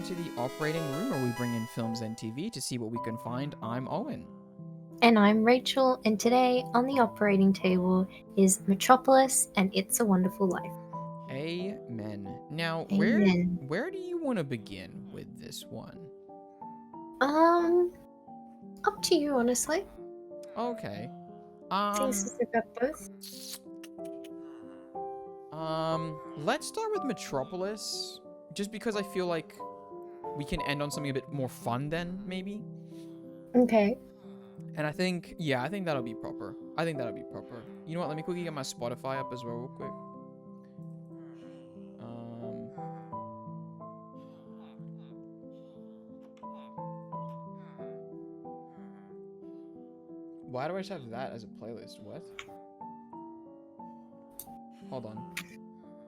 to the operating room where we bring in films and TV to see what we can find. I'm Owen. And I'm Rachel, and today on the operating table is Metropolis and It's a Wonderful Life. Amen. Now, Amen. where do you want to begin with this one? Up to you, honestly. Okay. Seems as if I've both. Let's start with Metropolis, just because I feel like we can end on something a bit more fun then, maybe. Okay. And I think that'll be proper. You know what? Let me quickly get my Spotify up as well, real quick. Why do I just have that as a playlist? What? Hold on.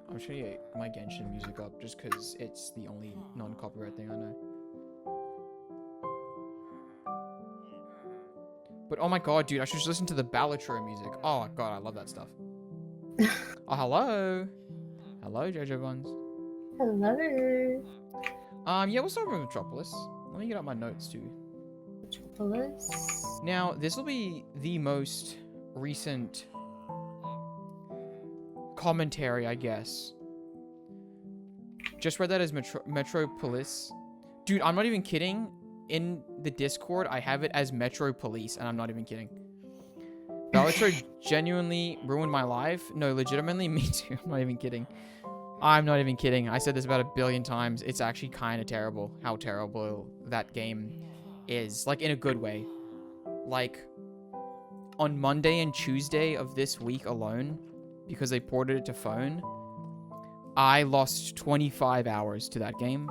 I'm trying to get my Genshin music up just because it's the only non-copyright thing I know. But oh my god, dude, I should just listen to the Balatro music. Oh god, I love that stuff. Oh, hello. Hello, Jojo Buns. Hello. Yeah, we'll start with Metropolis. Let me get up my notes too. Metropolis. Now, this will be the most recent commentary, I guess. Just read that as Metropolis. Dude, I'm not even kidding. In the Discord, I have it as Metropolis, and I'm not even kidding. Bellatrix genuinely ruined my life. No, legitimately, me too. I'm not even kidding. I said this about 1 billion times. It's actually kind of terrible how terrible that game is. Like, in a good way. Like, on Monday and Tuesday of this week alone, because they ported it to phone, I lost 25 hours to that game.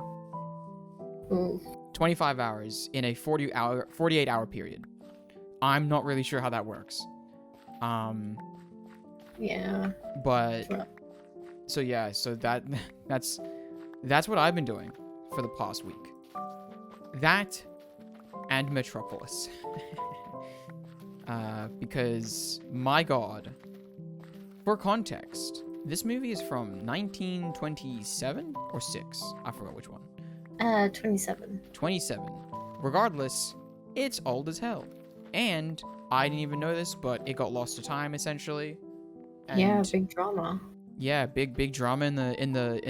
Ooh. 25 hours in a 48-hour period. I'm not really sure how that works. Yeah. But so that's what I've been doing for the past week. That and Metropolis. Because my god, for context, this movie is from 1927 or 6. I forgot which one. 27. 27. Regardless, it's old as hell. And I didn't even know this, but it got lost to time essentially. And yeah, big drama. Yeah, big drama in the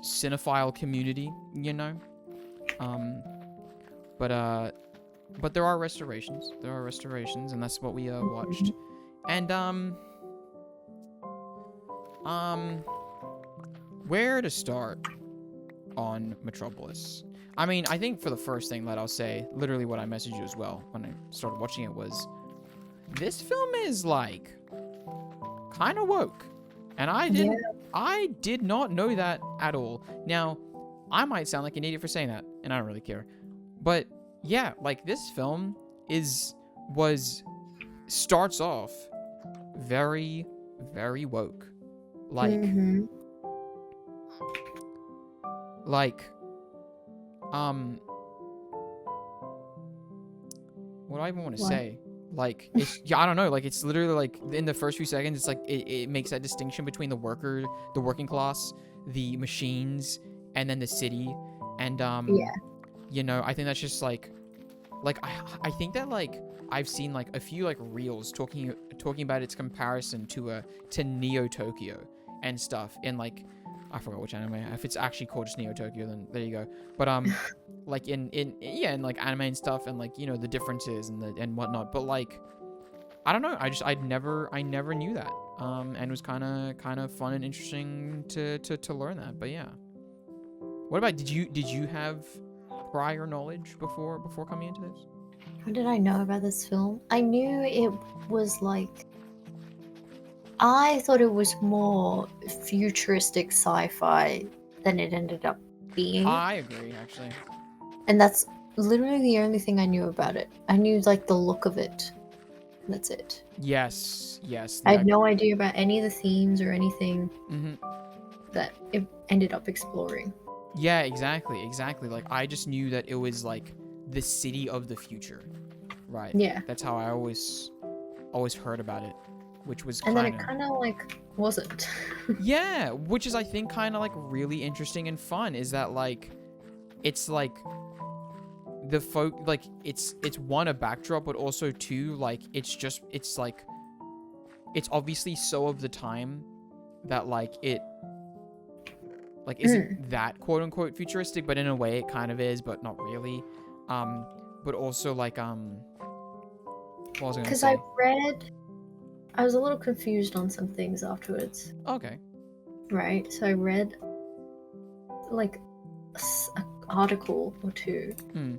cinephile community, you know. But there are restorations. And that's what we watched. And where to start on Metropolis? I mean, I think for the first thing that I'll say, literally what I messaged you as well when I started watching it was, this film is like kind of woke, and I did not know that at all. Now, I might sound like an idiot for saying that, and I don't really care, but yeah, like this film starts off very, very woke, like. Like, what do I even want to say? Like, it's, yeah, I don't know. Like, it's literally like in the first few seconds, it's like it makes that distinction between the working class, the machines, and then the city. And yeah. You know, I think that's just like I think that like I've seen like a few like reels talking about its comparison to Neo Tokyo and stuff in like. I forgot which anime. If it's actually called just Neo Tokyo, then there you go. But like in like anime and stuff, and like, you know, the differences and whatnot. But like, I don't know. I never knew that. And it was kind of fun and interesting to learn that. But yeah. What about did you have prior knowledge before coming into this? How did I know about this film? I knew it was like. I thought it was more futuristic sci-fi than it ended up being. I agree, actually. And that's literally the only thing I knew about it. I knew like the look of it. That's it. Yes. I had no idea about any of the themes or anything that it ended up exploring. Yeah, exactly. Like, I just knew that it was like the city of the future, right? Yeah. That's how I always heard about it. Which was and then it kind of like wasn't. Yeah, which is I think kind of like really interesting and fun, is that like it's like it's one, a backdrop, but also two, like it's like it's obviously so of the time that like it like isn't that quote unquote futuristic, but in a way it kind of is, but not really. But also like what was I gonna Because say? I was a little confused on some things afterwards, Okay. right? So I read like an article or two, Hmm.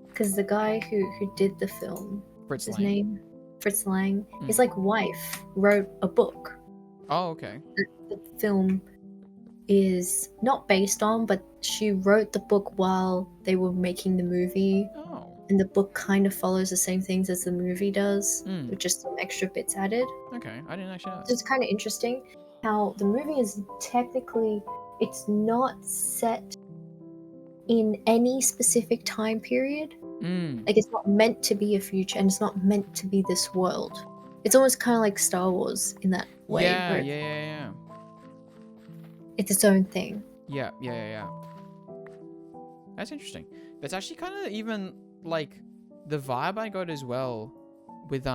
because the guy who did the film, Fritz his Lang. name, Fritz Lang, Hmm. his like wife wrote a book. Oh, okay. The film is not based on, but she wrote the book while they were making the movie, Oh. and the book kind of follows the same things as the movie does, Hmm. with just some extra bits added. Okay. I didn't actually know So that. it's kind of interesting how the movie is technically, it's not set in any specific time period. Hmm. Like, it's not meant to be a future, and it's not meant to be this world. It's almost kind of like Star Wars in that way, Yeah, where yeah. it's its own thing. Yeah. That's interesting. That's actually kind of even like the vibe I got as well with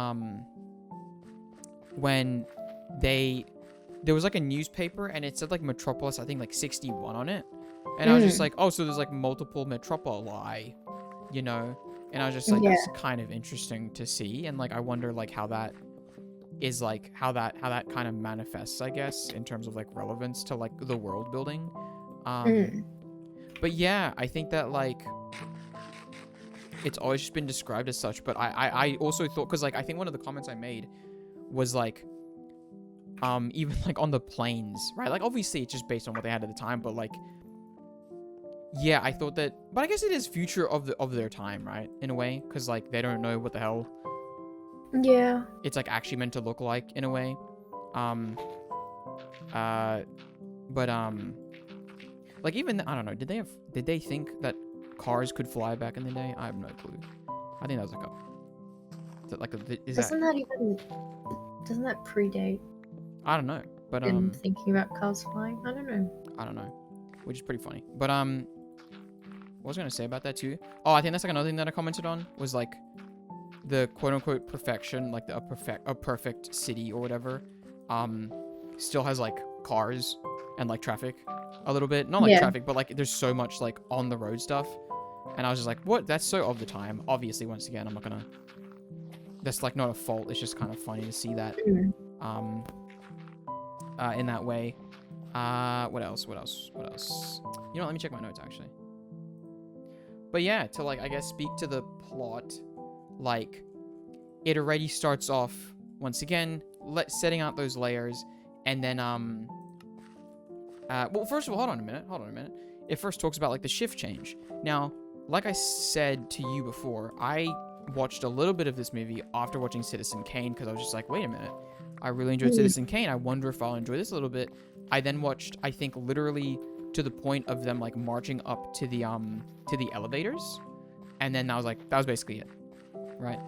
when there was like a newspaper and it said like Metropolis, I think like 61 on it. And I was just like, oh, so there's like multiple Metropoli, you know? And I was just like, Yeah. that's kind of interesting to see. And like, I wonder like how that is, like how that kind of manifests, I guess, in terms of like relevance to like the world building. But yeah, I think that like it's always just been described as such. But I also thought, because like I think one of the comments I made was like, even like on the planes, right? Like obviously it's just based on what they had at the time, but like, yeah, I thought that, but I guess it is future of their time, right? In a way, because like they don't know what the hell Yeah. it's like actually meant to look like in a way. But like even I don't know, did they think that cars could fly back in the day? I have no clue. I think that was like Doesn't that predate I don't know, but him thinking about cars flying? I don't know. I don't know, which is pretty funny. But what was I gonna say about that too? Oh, I think that's like another thing that I commented on was like the quote unquote perfection, like a perfect city or whatever, still has like cars and like traffic a little bit, not like traffic, but like there's so much like on the road stuff, and I was just like, what? That's so of the time. Obviously, once again, I'm not gonna. That's like not a fault. It's just kind of funny to see that, in that way. What else? You know, let me check my notes actually. But yeah, to like I guess speak to the plot, like it already starts off once again setting out those layers, and then well, first of all, hold on a minute. It first talks about like the shift change. Now, like I said to you before, I watched a little bit of this movie after watching Citizen Kane, because I was just like, wait a minute, I really enjoyed Citizen Kane. I wonder if I'll enjoy this a little bit. I then watched, I think, literally to the point of them like marching up to the elevators, and then I was like, that was basically it, right?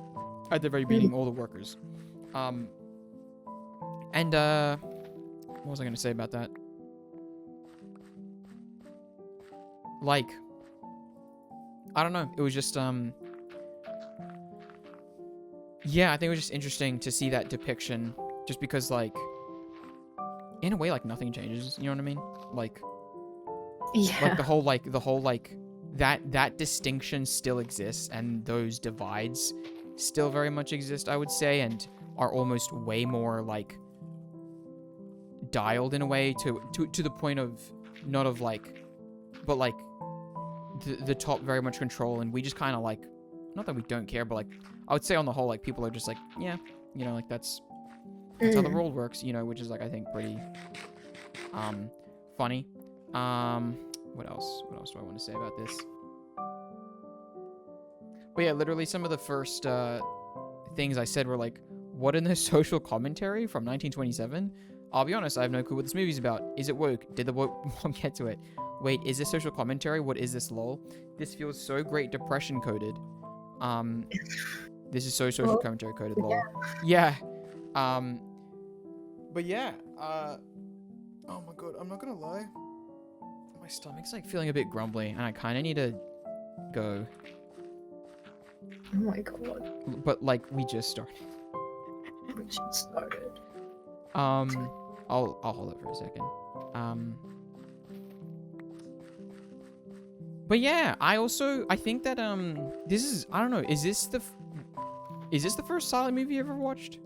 At the very beginning, all the workers. And what was I gonna say about that? Like, I don't know. It was just yeah, I think it was just interesting to see that depiction, just because like in a way like nothing changes, you know what I mean? Like the whole that distinction still exists, and those divides still very much exist, I would say, and are almost way more like dialed in a way to the point of not of like, but like the top very much control, and we just kind of like, not that we don't care, but like I would say on the whole, like people are just like, yeah, you know, like that's how the world works, you know, which is like I think pretty funny. What else do I want to say about this? But yeah, literally some of the first things I said were like, what in the social commentary from 1927? I'll be honest, I have no clue what this movie's about. Is it woke? Did the woke get to it? Wait, is this social commentary? What is this, lol? This feels so Great Depression coded. This is so social commentary coded, lol. Yeah. But yeah, oh my god, I'm not gonna lie. My stomach's like feeling a bit grumbly, and I kind of need to go. Oh my god. But like, we just started. We just started. I'll hold it for a second. But yeah, I think that this is, I don't know, is this the first silent movie you ever watched?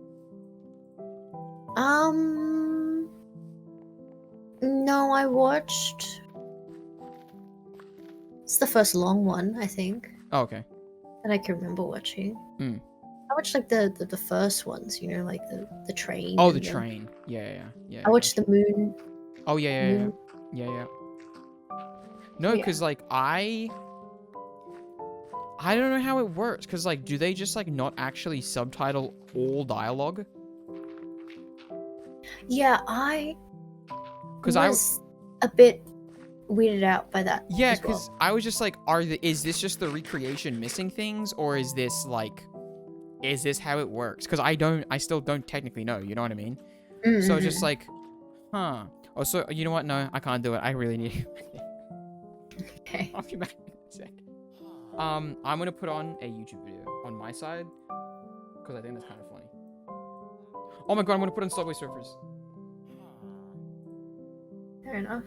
No, I watched. It's the first long one, I think, Oh, okay. that I can remember watching. Hmm. I watched like the first ones, you know, like the train. Oh, and the train. Yeah. I watched the moon. Oh, yeah. Moon. Yeah. No, Yeah. because like I don't know how it works. Because like, do they just like not actually subtitle all dialogue? Yeah, I Because was a bit weirded out by that. Yeah, as well. because I was just like, is this just the recreation missing things, or is this how it works? Because I still don't technically know, you know what I mean? So it's just like, huh. Oh, so, you know what? No, I can't do it. I really need Okay. I'll be back in a sec. I'm gonna put on a YouTube video on my side, because I think that's kind of funny. Oh my god, I'm gonna put on Subway Surfers. Fair enough.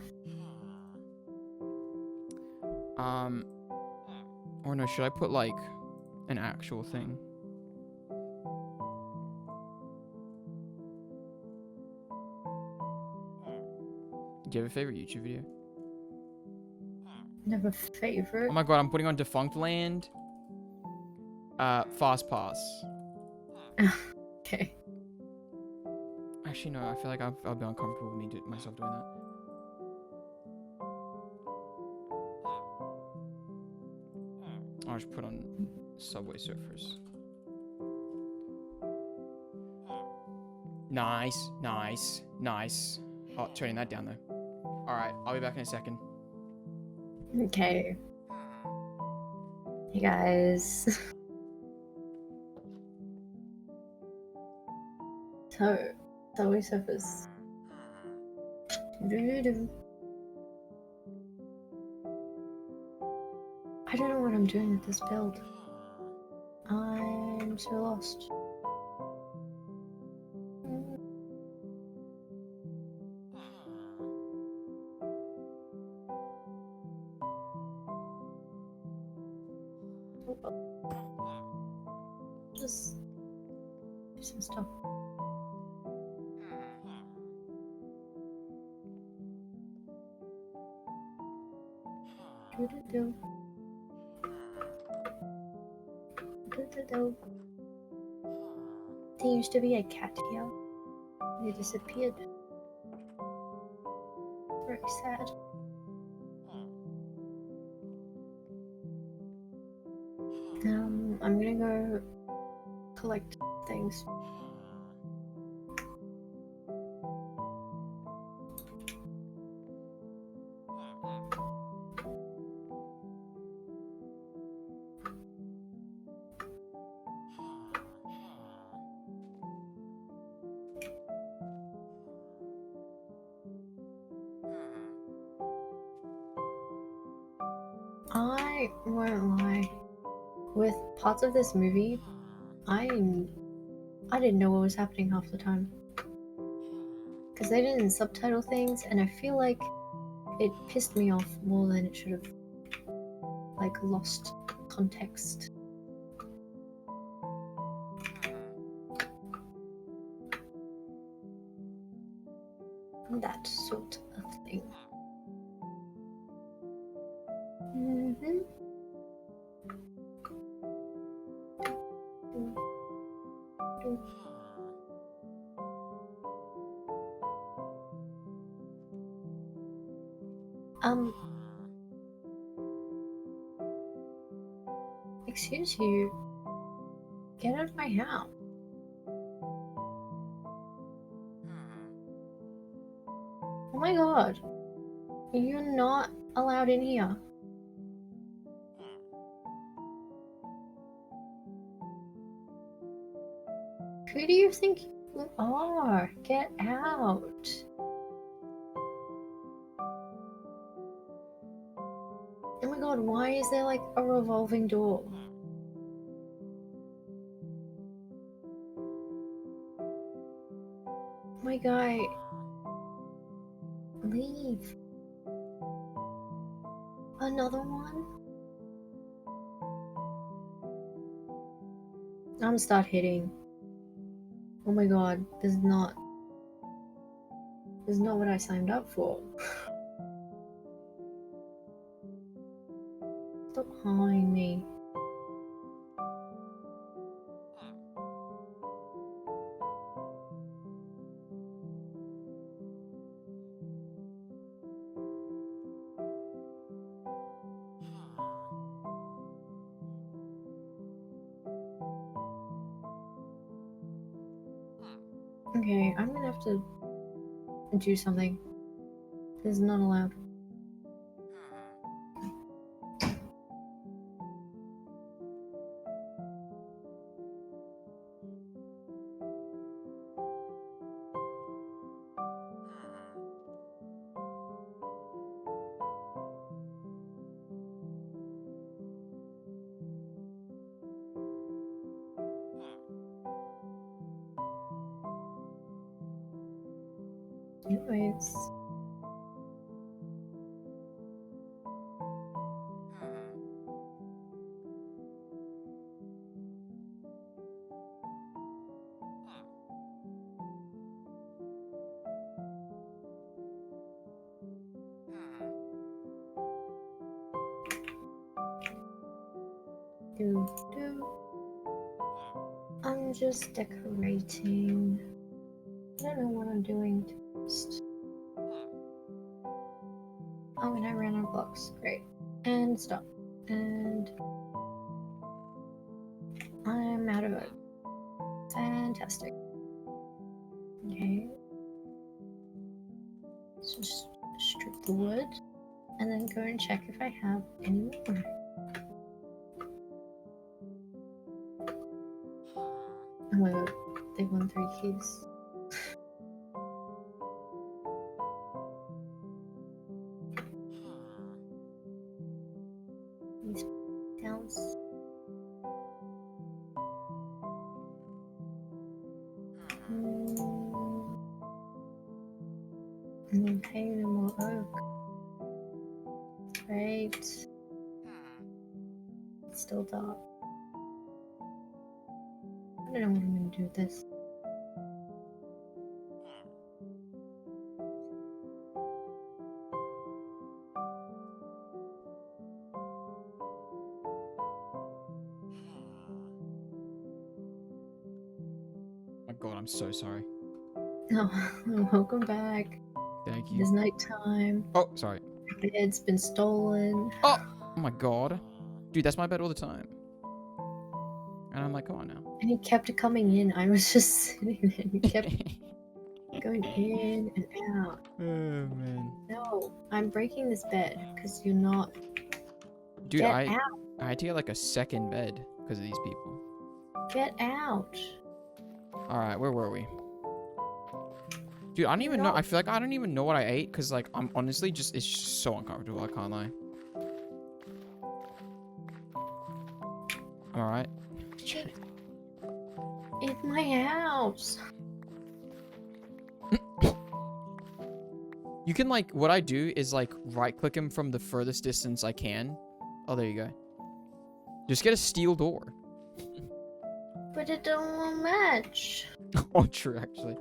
Or no, should I put like an actual thing? Do you have a favorite YouTube video? Never favorite. Oh my god, I'm putting on Defunct Land. Fast Pass. Okay. Actually, no, I feel like I'll be uncomfortable with myself doing that. I'll just put on Subway Surfers. Nice. Oh, turning that down though. Alright, I'll be back in a second. Okay. Hey guys. Subway Surfers. I don't know what I'm doing with this build. I'm so lost. Just do some stuff. Do-do-do. Do-do-do. There used to be a cat here. It disappeared. Very sad. I'm gonna go collect things. I won't lie. With parts of this movie, I didn't know what was happening half the time. Because they didn't subtitle things, and I feel like it pissed me off more than it should have. Like, lost context. That sort of thing. Excuse you. Get out of my house. Oh my god. You're not allowed in here. Who do you think you are? Get out. Why is there like a revolving door? My guy, leave. Another one? I'm gonna start hitting. Oh my god, this is not what I signed up for. Stop harming me. Okay, I'm gonna have to do something. This is not allowed. Anyways. I'm just decorating. I don't know what I'm doing next. Oh, and I ran out of blocks. Great. And stop. And I'm out of it. Fantastic. Okay. So just strip the wood and then go and check if I have any more. Oh my god, they won 3 keys. These sounds. Okay, no more oak. Great. It's still dark. I don't know what I'm gonna do with this. My god, I'm so sorry. Oh, welcome back. Thank It is you. nighttime. Oh, sorry. The bed's been stolen. Oh my god. Dude, that's my bed all the time. And I'm like, come on now. And he kept coming in. I was just sitting there and he kept going in and out. Oh man. No, I'm breaking this bed because you're not. Dude, Get I out. had to get like a second bed because of these people. Get out. Alright, where were we? Dude, I don't even know. I feel like I don't even know what I ate because, like, I'm honestly just, it's just so uncomfortable. I can't lie. I'm alright. In my house. You can, like, what I do is, like, right-click him from the furthest distance I can. Oh, there you go. Just get a steel door. But it don't match. Oh, true, actually.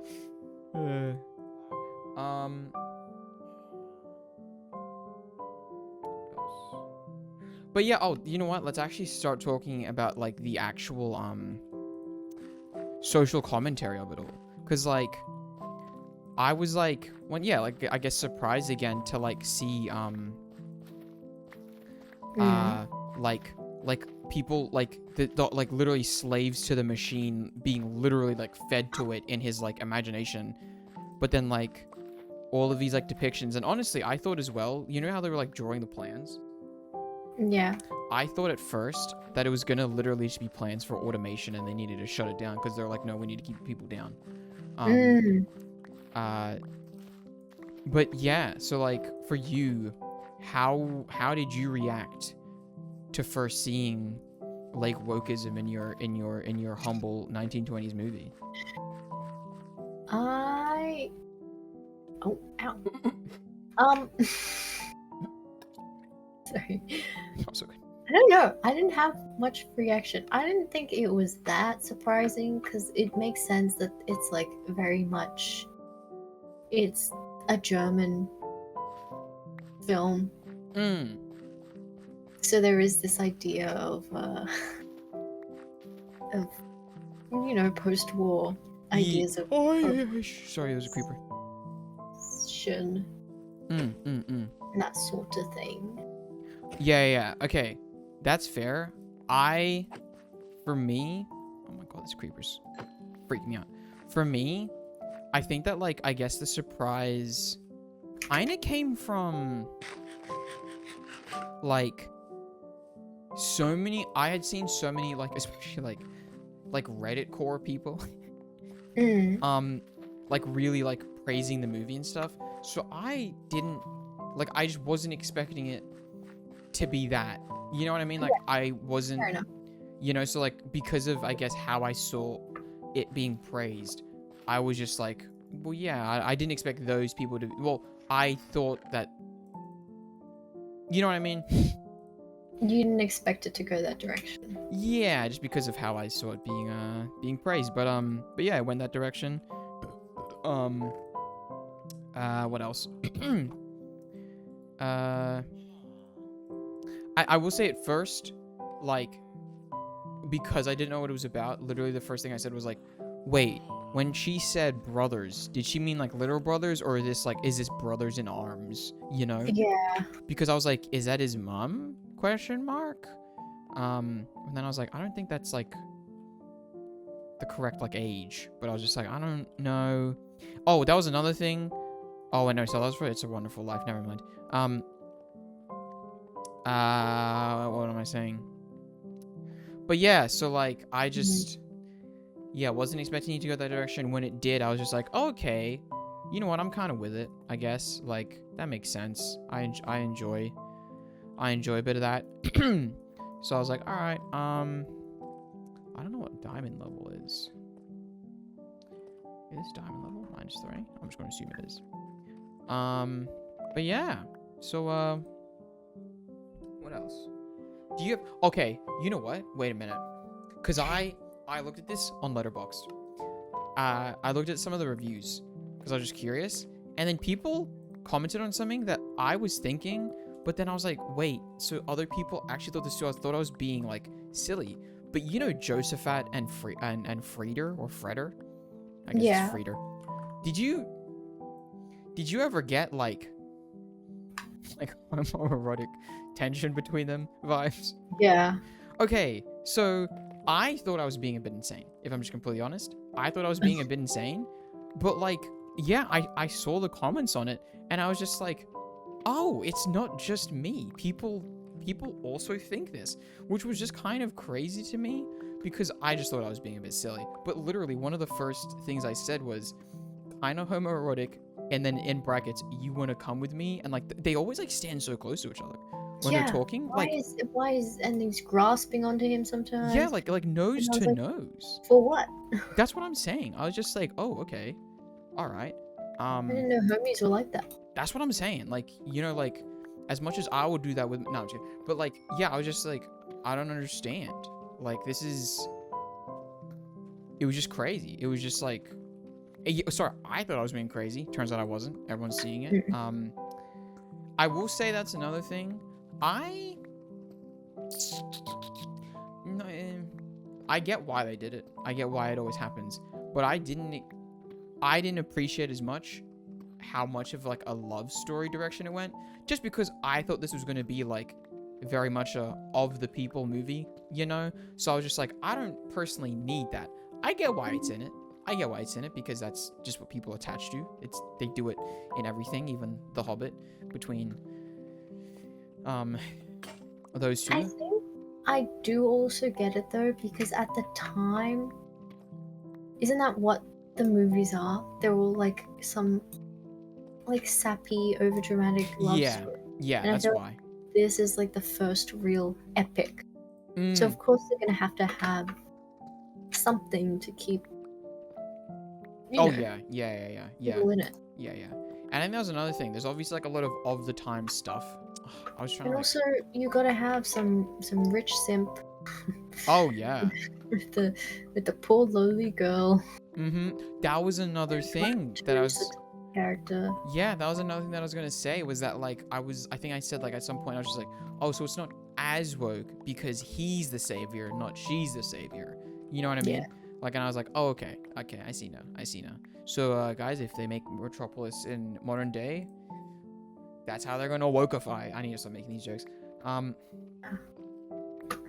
But yeah, oh, you know what? Let's actually start talking about, like, the actual, social commentary of it all. Because, like, I was, like, yeah, like, I guess surprised again to, like, see, like, people, like, like, literally slaves to the machine being literally, like, fed to it in his, like, imagination. But then, like, all of these, like, depictions. And honestly, I thought as well, you know how they were, like, drawing the plans? Yeah. I thought at first that it was going to literally just be plans for automation and they needed to shut it down because they're like, no, we need to keep people down. But yeah, so, like, for you, how did you react to first seeing like wokeism in your humble 1920s movie? Oh, ow. Sorry. Also good. I don't know. I didn't have much reaction. I didn't think it was that surprising because it makes sense that it's like very much. It's a German film, Mm. so there is this idea of post-war ideas of Oh, yeah. Sorry, there was a creeper. oppression and that sort of thing. Yeah. Okay, that's fair. For me, oh my god, this creeper's freaking me out. For me, I think that like I guess the surprise kinda came from like I had seen so many like especially like Reddit core people like really like praising the movie and stuff. So I just wasn't expecting it to be that. You know what I mean? Like I wasn't, Fair enough. so like because of I guess how I saw it being praised, I was just like, well, yeah, I didn't expect those people to. Well, I thought that. You know what I mean? You didn't expect it to go that direction. Yeah, just because of how I saw it being praised. But yeah, it went that direction. What else? I will say at first, like, because I didn't know what it was about, literally the first thing I said was like, wait, when she said brothers, did she mean like literal brothers, or is this brothers in arms, you know? Yeah. Because I was like, is that his mom? Question mark. And then I was like, I don't think that's like the correct like age, but I was just like, I don't know. Oh, that was another thing. Oh, I know. So that was for It's a Wonderful Life. Never mind. What am I saying? But yeah, so like I just wasn't expecting it to go that direction. When it did, I was just like, oh, okay, you know what? I'm kind of with it, I guess. Like that makes sense. I enjoy a bit of that. So I was like, all right. I don't know what diamond level is. Is diamond level -3? I'm just going to assume it is. But yeah. So what else? Do you have? Okay, you know what? Wait a minute. Cause I looked at this on Letterboxd. I looked at some of the reviews because I was just curious, and then people commented on something that I was thinking, but then I was like, wait, so other people actually thought this too. I thought I was being like silly, but you know Josephat and Frieder or Freder, I guess it's Frieder. Did you ever get like homoerotic tension between them vibes? Yeah. Okay, so I thought I was being a bit insane, if I'm just completely honest. I thought I was being a bit insane, but like, yeah, I saw the comments on it, and I was just like, oh, it's not just me. People also think this, which was just kind of crazy to me, because I just thought I was being a bit silly. But literally, one of the first things I said was, kind of homoerotic, and then in brackets, you want to come with me? And like, they always like stand so close to each other when they're talking. Why is and he's grasping onto him sometimes? Yeah, like nose to nose. For what? That's what I'm saying. I was just like, oh, okay, all right. I didn't know homies were like that. That's what I'm saying. Like, you know, like, as much as I would do that with, no, I'm just kidding. But like, yeah, I was just like, I don't understand. Like, it was just crazy. It was just like, sorry, I thought I was being crazy. Turns out I wasn't. Everyone's seeing it. I will say that's another thing. I get why they did it. I get why it always happens. But I didn't appreciate as much how much of like a love story direction it went, just because I thought this was going to be like very much a of the people movie, you know? So I was just like, I don't personally need that. I get why it's in it. Because that's just what people attach to. They do it in everything, even The Hobbit, between those two. I think I do also get it though, because at the time, isn't that what the movies are? They're all like some like sappy, overdramatic love story. Yeah, that's why. this is like the first real epic. So Mm. of course they're gonna have something to keep, Oh yeah, yeah. people in it. Yeah. And I think that was another thing. There's obviously like a lot of the time stuff. I was trying And to like. also you gotta have some rich simp Oh yeah. with the poor lowly girl. That was another thing that I was. Character. Yeah, that was another thing that I was gonna say was that like I think I said like at some point I was just like, oh, so it's not as woke because he's the savior, not she's the savior. You know what I mean? Yeah. Like, and I was like, oh, okay, I see now. So, guys, if they make Metropolis in modern day, that's how they're gonna wokeify. I need to stop making these jokes.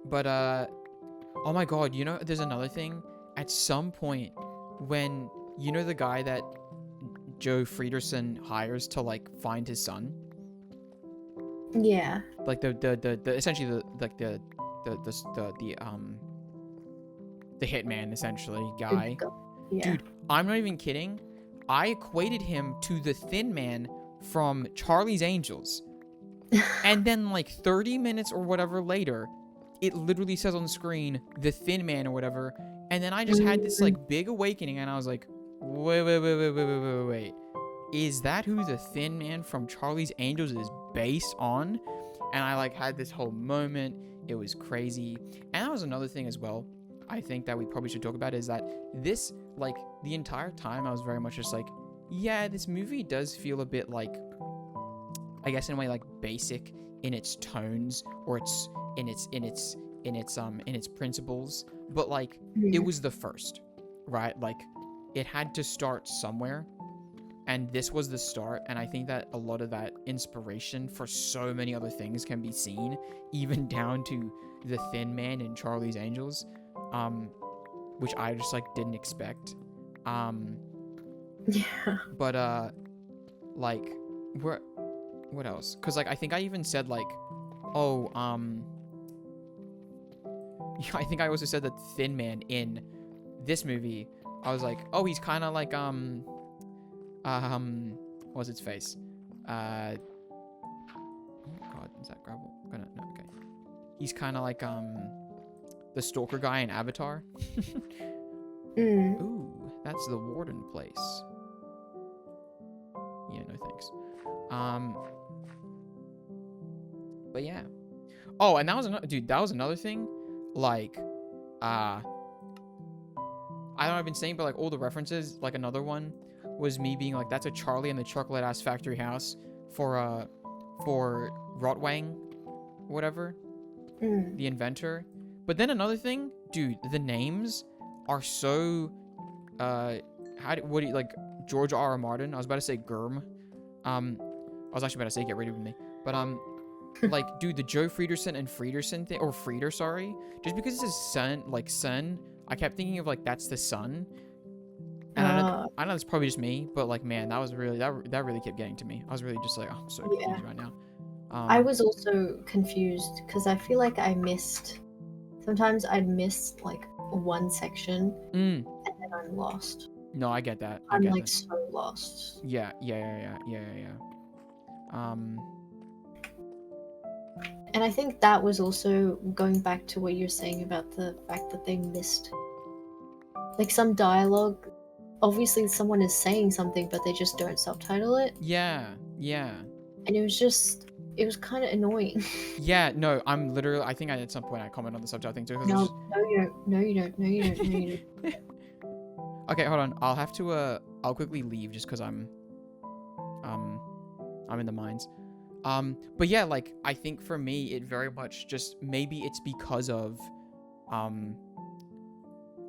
But oh my god, you know, there's another thing. At some point, when you know the guy that Joe Friederson hires to like find his son, Yeah. like the essentially the hitman essentially guy. Yeah. Dude, I'm not even kidding. I equated him to the Thin Man from Charlie's Angels. And then like 30 minutes or whatever later, it literally says on screen the Thin Man or whatever. And then I just had this like big awakening and I was like, wait. Is that who the Thin Man from Charlie's Angels is based on? And I like had this whole moment. It was crazy. And that was another thing as well. I think that we probably should talk about is that this, like, the entire time I was very much just like, yeah, this movie does feel a bit like, I guess in a way like basic in its tones or in its principles, but like it was the first, right? Like it had to start somewhere. And this was the start, and I think that a lot of that inspiration for so many other things can be seen, even down to the Thin Man in Charlie's Angels, which I just like didn't expect. Yeah. But like, what else? Because like I think I even said like, oh, I think I also said that Thin Man in this movie, I was like, oh, he's kind of like what's its face? Oh god, is that gravel? No, okay. He's kind of like the stalker guy in Avatar. Ooh, that's the Warden place. Yeah, no thanks. But yeah. Oh, and that was another dude. That was another thing. Like, I don't know. I've been saying, but like all the references. Like another one was me being like, that's a Charlie and the Chocolate Ass Factory House for Rotwang, whatever, the inventor. But then another thing, dude, the names are so like George R. R. Martin. I was about to say Germ. I was actually about to say get rid of me, but like, dude, the Joe Friederson and Friederson thing, or Frieder, sorry, just because it's his son, like son, I kept thinking of like that's the son. And I know it's probably just me, but like, man, that was really that really kept getting to me. I was really just like, oh, I'm so confused right now. I was also confused because I feel like sometimes I'd miss like one section and then I'm lost. No, I get that. I'm like so lost. Yeah. And I think that was also going back to what you're saying about the fact that they missed like some dialogue. Obviously someone is saying something, but they just don't subtitle it. Yeah. And it was kind of annoying. Yeah, no, I think at some point I comment on the subtitle thing too. No, you don't. Okay, hold on. I'll quickly leave just because I'm in the mines. But yeah, like, I think for me, it very much just, maybe it's because of,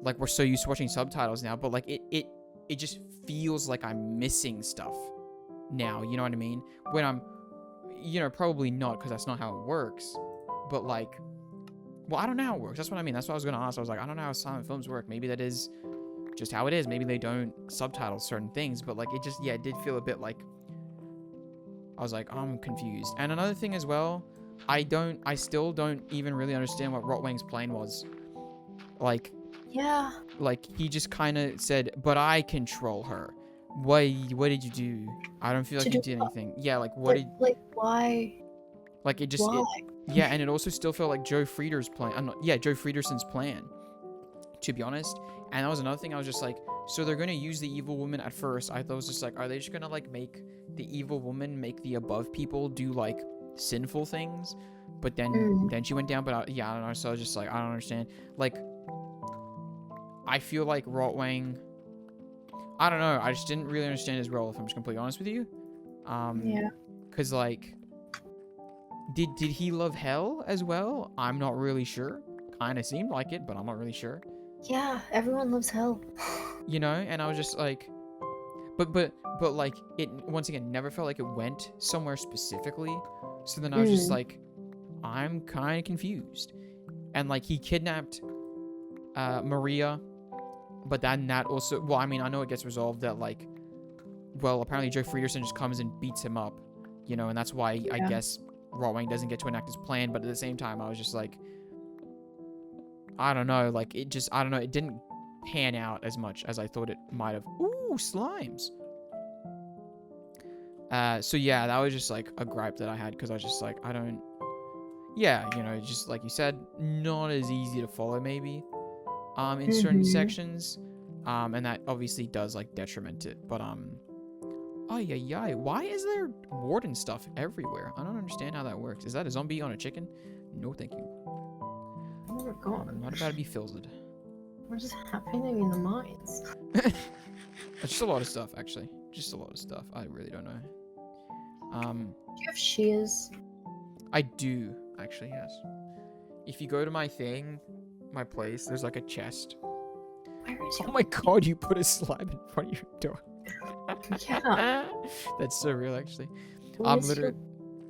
like, we're so used to watching subtitles now, but like, it just feels like I'm missing stuff now, you know what I mean? When I'm, probably not, because that's not how it works, but like, well, I don't know how it works. That's what I mean. That's what I was going to ask. I was like, I don't know how silent films work. Maybe that is just how it is. Maybe they don't subtitle certain things, but like, it did feel a bit like, I was like, I'm confused. And another thing as well, I still don't even really understand what Rotwang's plan was. Like, Yeah. Like, he just kind of said, but I control her. What did you do? I don't feel like you did anything. Yeah, like, what did... Like, why? Like it just Why? yeah, and it also still felt like Joe Frieder's plan. Joe Friederson's plan, to be honest. And that was another thing. I was just like, so they're gonna use the evil woman at first. I thought it was just like, are they just gonna like make the evil woman make the above people do like sinful things? But then she went down. But I don't know. So I was just like, I don't understand. Like, I feel like Rotwang. I don't know. I just didn't really understand his role. If I'm just completely honest with you. Yeah. Cause like, did he love hell as well? I'm not really sure. Kind of seemed like it, but I'm not really sure. Yeah, everyone loves hell. You know, and I was just like, but like it once again never felt like it went somewhere specifically. So then I was just like, I'm kind of confused. And like he kidnapped Maria, but then that also, well, I mean, I know it gets resolved that like, well, apparently Joe Friederson just comes and beats him up, you know, and that's why I guess Rotwang doesn't get to enact his plan. But at the same time, I was just like, I don't know, like it just, I don't know, it didn't pan out as much as I thought it might have. Ooh, slimes. So yeah, that was just like a gripe that I had, because I was just like, I don't, yeah, you know, just like you said, not as easy to follow maybe, in certain sections, and that obviously does like detriment it, but oh yeah, why is there warden stuff everywhere? I don't understand how that works. Is that a zombie on a chicken? No, thank you. Oh my god. I'm not about to be filled. What is happening in the mines? It's just a lot of stuff, actually. Just a lot of stuff. I really don't know. Do you have shears? I do, actually, yes. If you go to my thing, my place, there's like a chest. Where is Oh my god, you put a slab in front of your door. Yeah. That's so real, actually. Where is Literally,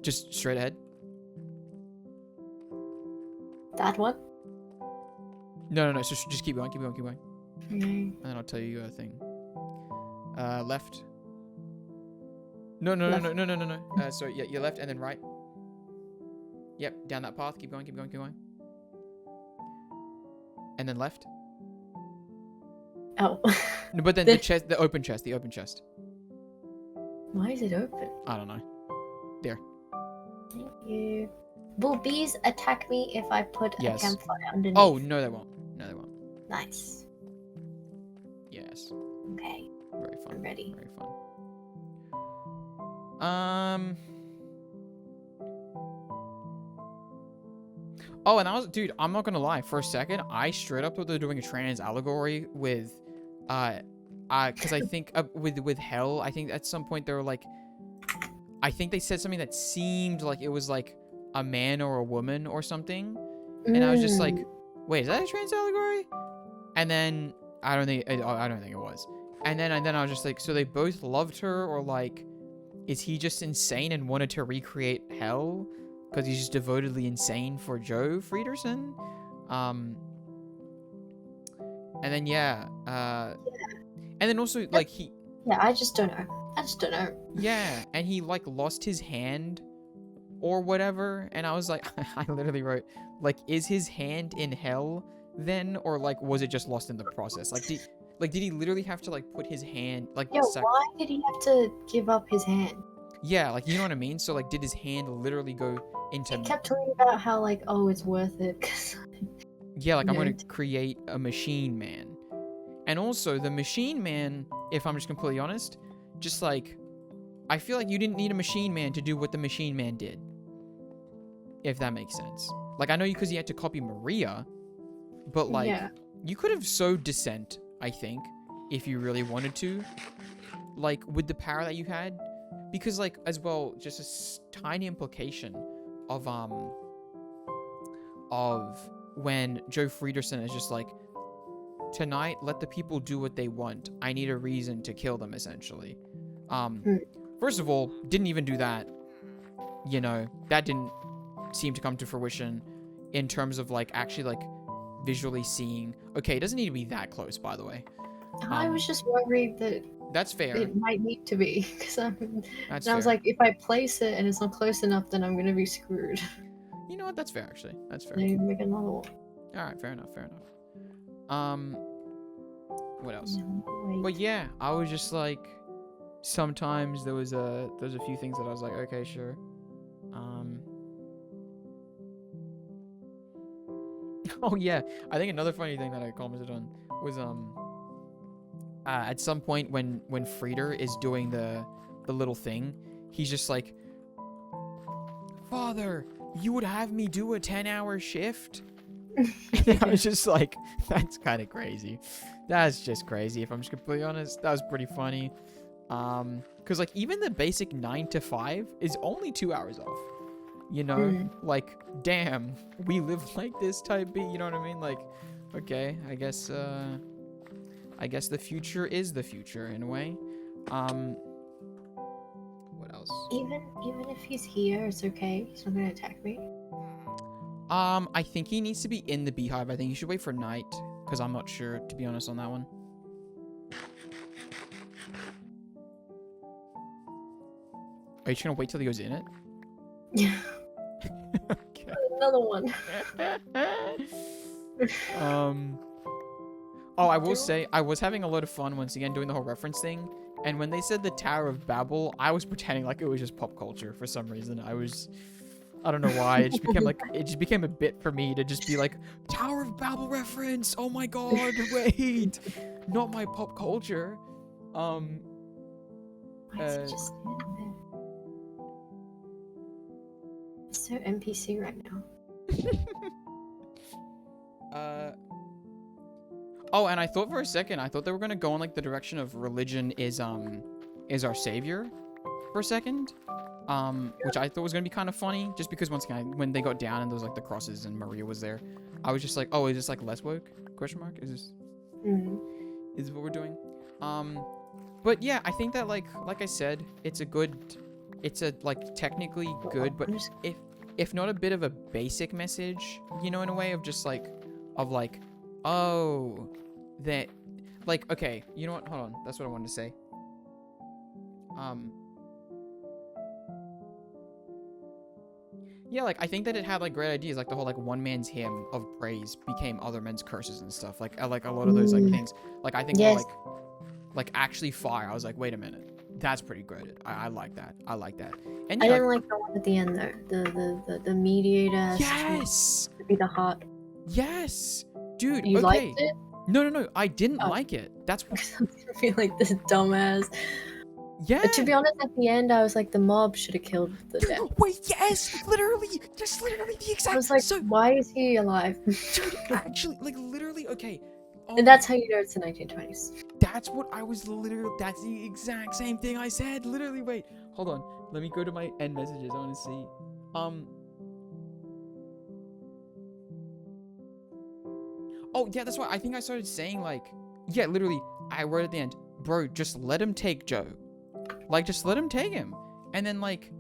just straight ahead. that one? No, so just keep going. Okay. And then I'll tell you a thing. Left. No. So yeah, your left and then right. Yep, down that path. Keep going. And then left. Oh. No, but then the open chest. Why is it open? I don't know. There. Thank you. Will bees attack me if I put Yes. a campfire underneath? Oh, no, they won't. Nice. Yes. Okay. Very fun. I'm ready. Very fun. Oh, and that was, dude, I'm not gonna lie. For a second, I straight up thought they were doing a trans allegory with, because I think with hell, I think at some point they were like, I think they said something that seemed like it was like a man or a woman or something, and I was just like, wait, is that a trans allegory? And then I don't think it was. And then I was just like, so they both loved her, or like, is he just insane and wanted to recreate hell because he's just devotedly insane for Joe Friederson? And then and then also like he. Yeah, I just don't know. Yeah, and he like lost his hand or whatever, and I was like, I literally wrote like, is his hand in hell then, or like was it just lost in the process? Like did he literally have to like put his hand like? Yeah, why did he have to give up his hand? Yeah, like, you know what I mean? So like, did his hand literally go into? He kept talking about how like, oh, it's worth it. Cause yeah, like I'm gonna create a machine man, and also the machine man. If I'm just completely honest, just like, I feel like you didn't need a machine man to do what the machine man did. If that makes sense. Like, I know because he had to copy Maria, but like, you could have sowed dissent, I think, if you really wanted to, like with the power that you had, because like as well, just a tiny implication of when Joe Friederson is just like, tonight let the people do what they want. I need a reason to kill them, essentially. First of all, didn't even do that. You know, that didn't seem to come to fruition in terms of like actually like visually seeing. Okay, it doesn't need to be that close, by the way. I was just worried that that's fair. It might need to be, because I was like, if I place it and it's not close enough, then I'm gonna be screwed. You know what? That's fair, actually. That's fair. Maybe make another one. All right, fair enough. What else? No, but yeah, I was just like, sometimes there was a few things that I was like, okay, sure. Oh yeah, I think another funny thing that I commented on was at some point when Frieder is doing the little thing, he's just like, "Father, you would have me do a 10-hour shift?" And I was just like, that's kind of crazy. That's just crazy. If I'm just completely honest, that was pretty funny. Because like even the basic 9 to 5 is only 2 hours off. You know, like damn, we live like this type beat. You know what I mean? Like, okay, I guess the future is the future in a way. What else? Even if he's here, it's okay. He's not gonna attack me. I think he needs to be in the beehive. I think you should wait for night, because I'm not sure, to be honest, on that one. Are you just gonna wait till he goes in it? Yeah. Okay. Another one. Oh, I will say, I was having a lot of fun once again doing the whole reference thing. And when they said the Tower of Babel, I was pretending like it was just pop culture for some reason. I don't know why. It just became a bit for me to just be like, Tower of Babel reference. Oh my god, wait. Not my pop culture. Why is he just standing there? He's so NPC right now. Oh, and I thought for a second, I thought they were gonna go in like the direction of religion is our savior for a second. Which I thought was gonna be kind of funny, just because once again, when they got down and there was like the crosses and Maria was there, I was just like, oh, is this like less woke? Question mark? Is this what we're doing? But yeah, I think that like I said, it's a like technically good, but if not a bit of a basic message, you know, in a way of just like, oh, that, like, okay, you know what? Hold on, that's what I wanted to say. Yeah, like, I think that it had, like, great ideas, like, the whole, like, one man's hymn of praise became other men's curses and stuff, like a lot of those, like, things, like, I think Yes. were, like, actually fire. I was like, wait a minute, that's pretty good. I like that. And, I yeah, didn't like the one at the end though. The mediator has yes! to be the heart. Yes! Dude, You okay. liked it? No, I didn't Oh. like it. That's, I feel like this dumbass. yeah! To be honest, at the end, I was like, the mob should have killed the dead. Wait, yes! Literally the exact, I was like, so, why is he alive? dude, actually, like, literally, okay. Oh, And that's how you know it's the 1920s. that's what I was literally, that's the exact same thing I said. Literally, wait, hold on. Let me go to my end messages. I want to see. Oh, yeah, that's why I think I started saying, like, yeah, literally, I wrote at the end, bro, just let him take Joe. Like, just let him take him. And then, like,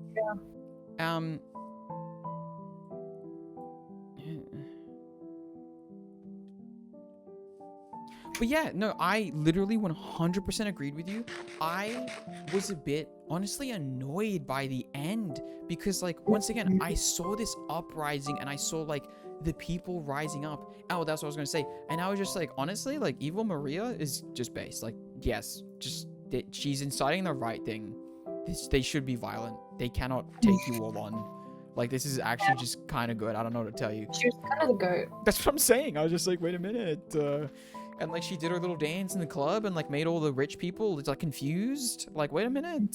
But yeah, no, I literally 100% agreed with you. I was a bit, honestly, annoyed by the end because, like, once again, I saw this uprising and I saw, like, the people rising up. Oh, that's what I was going to say. And I was just like, honestly, like, Evil Maria is just based. Like, yes, just, she's inciting the right thing. They should be violent. They cannot take you all on. Like, this is actually just kind of good. I don't know what to tell you. She was kind of the goat. That's what I'm saying. I was just like, wait a minute. And, like, she did her little dance in the club and, like, made all the rich people, like, confused. Like, wait a minute.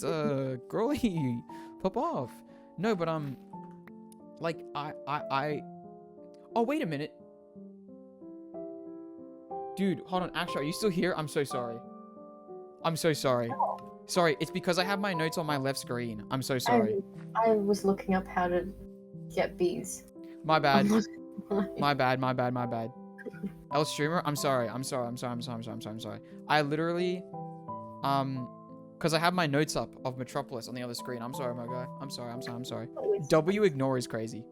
Girlie, pop off. No, but, like, oh, wait a minute. Dude, hold on. Actually, are you still here? I'm so sorry. I'm so sorry. Sorry, it's because I have my notes on my left screen. I'm so sorry. I was looking up how to get bees. My bad. I'm My bad. El streamer, I'm sorry. I literally, because I have my notes up of Metropolis on the other screen. I'm sorry, my guy. I'm sorry. W ignore is crazy.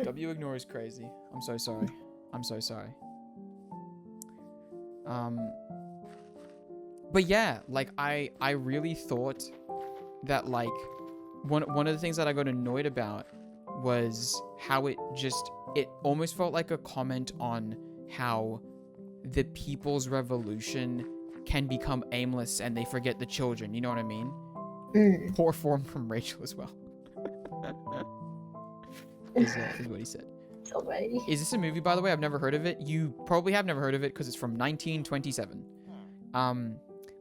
W ignore is crazy. I'm so sorry. But yeah, like, I really thought that, like, one of the things that I got annoyed about was how it almost felt like a comment on how the people's revolution can become aimless and they forget the children, you know what I mean? Poor form from Rachel as well. is what he said. Somebody. Is this a movie, by the way? I've never heard of it. You probably have never heard of it because it's from 1927.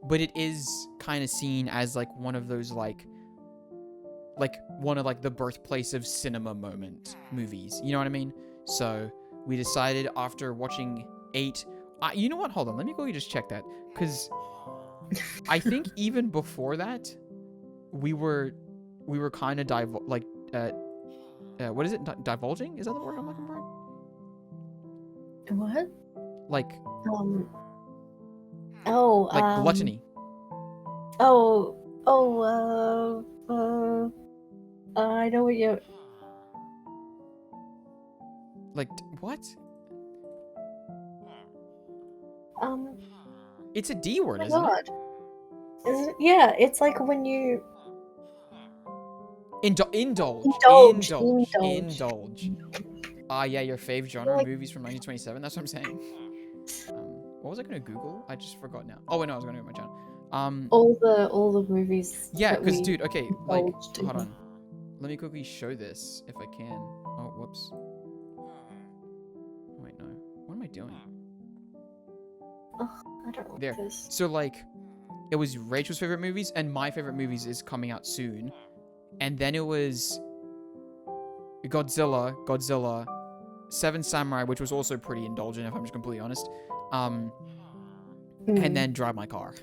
But it is kind of seen as like one of those like one of like the birthplace of cinema moment movies. You know what I mean? So we decided after watching 8. You know what? Hold on. Let me go just check that because I think even before that, we were kind of what is it? Divulging? Is that the word I'm looking for? What? Like gluttony. I know what you. Like what? It's a D word, Oh my isn't God. Is it? Yeah, it's like when you it? indulge. Indulge. Ah, yeah, your fave genre Like- movies from 1927. That's what I'm saying. What was I gonna Google? I just forgot now. Oh wait, no, I was gonna go to my channel. All the movies. Yeah, that because we dude, okay, like, indulged in. hold on. Let me quickly show this if I can. Oh, whoops. Wait, no. What am I doing? I don't like There. this. So like, it was Rachel's favorite movies, and my favorite movies is coming out soon. And then it was Godzilla, Seven Samurai, which was also pretty indulgent, if I'm just completely honest. And then Drive My Car.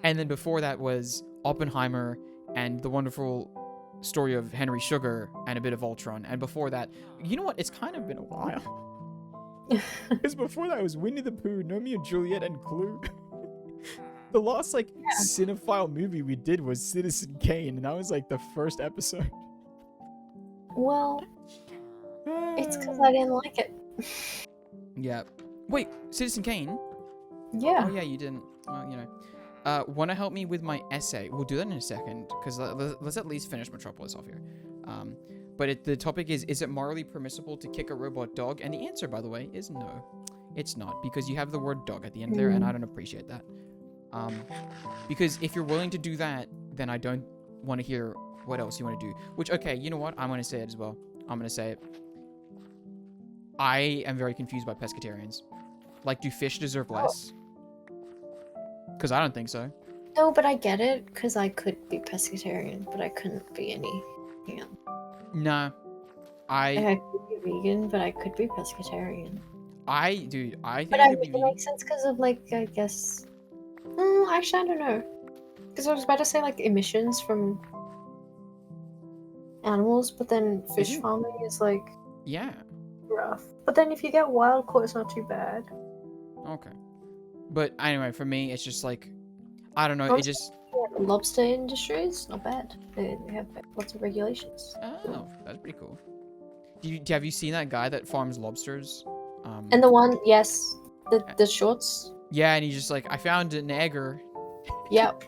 And then before that was Oppenheimer and the wonderful story of Henry Sugar and a bit of Ultron. And before that, you know what? It's kind of been a while. Because before that was Winnie the Pooh, Romeo and Juliet, and Clue. The last cinephile movie we did was Citizen Kane, and that was like the first episode. Well, it's because I didn't like it. Yeah. Wait, Citizen Kane? Yeah. Oh yeah, you didn't. Well, you know. Want to help me with my essay? We'll do that in a second, because let's at least finish Metropolis off here. But the topic is it morally permissible to kick a robot dog? And the answer, by the way, is no. It's not, because you have the word dog at the end there, and I don't appreciate that. Because if you're willing to do that, then I don't want to hear what else you want to do. Which, okay, you know what? I'm going to say it as well. I'm going to say it. I am very confused by pescatarians. Like, do fish deserve less? Because I don't think so. No, but I get it, because I could be pescatarian, but I couldn't be any. Yeah. Nah. I could be vegan, but I could be pescatarian. Dude, I think But I could be it vegan. makes sense because of, like, I guess. Actually, I don't know. Because I was about to say, like, emissions from animals, but then fish Isn't- farming is, like, Yeah. rough. But then if you get wild caught, it's not too bad. Okay. But anyway, for me, it's just like, I don't know, it Honestly, just... yeah, the lobster industry is not bad. They have lots of regulations. Oh, that's pretty cool. Have you seen that guy that farms lobsters? And the one, yes, the shorts. Yeah, and he's just like, I found an egger. Yep.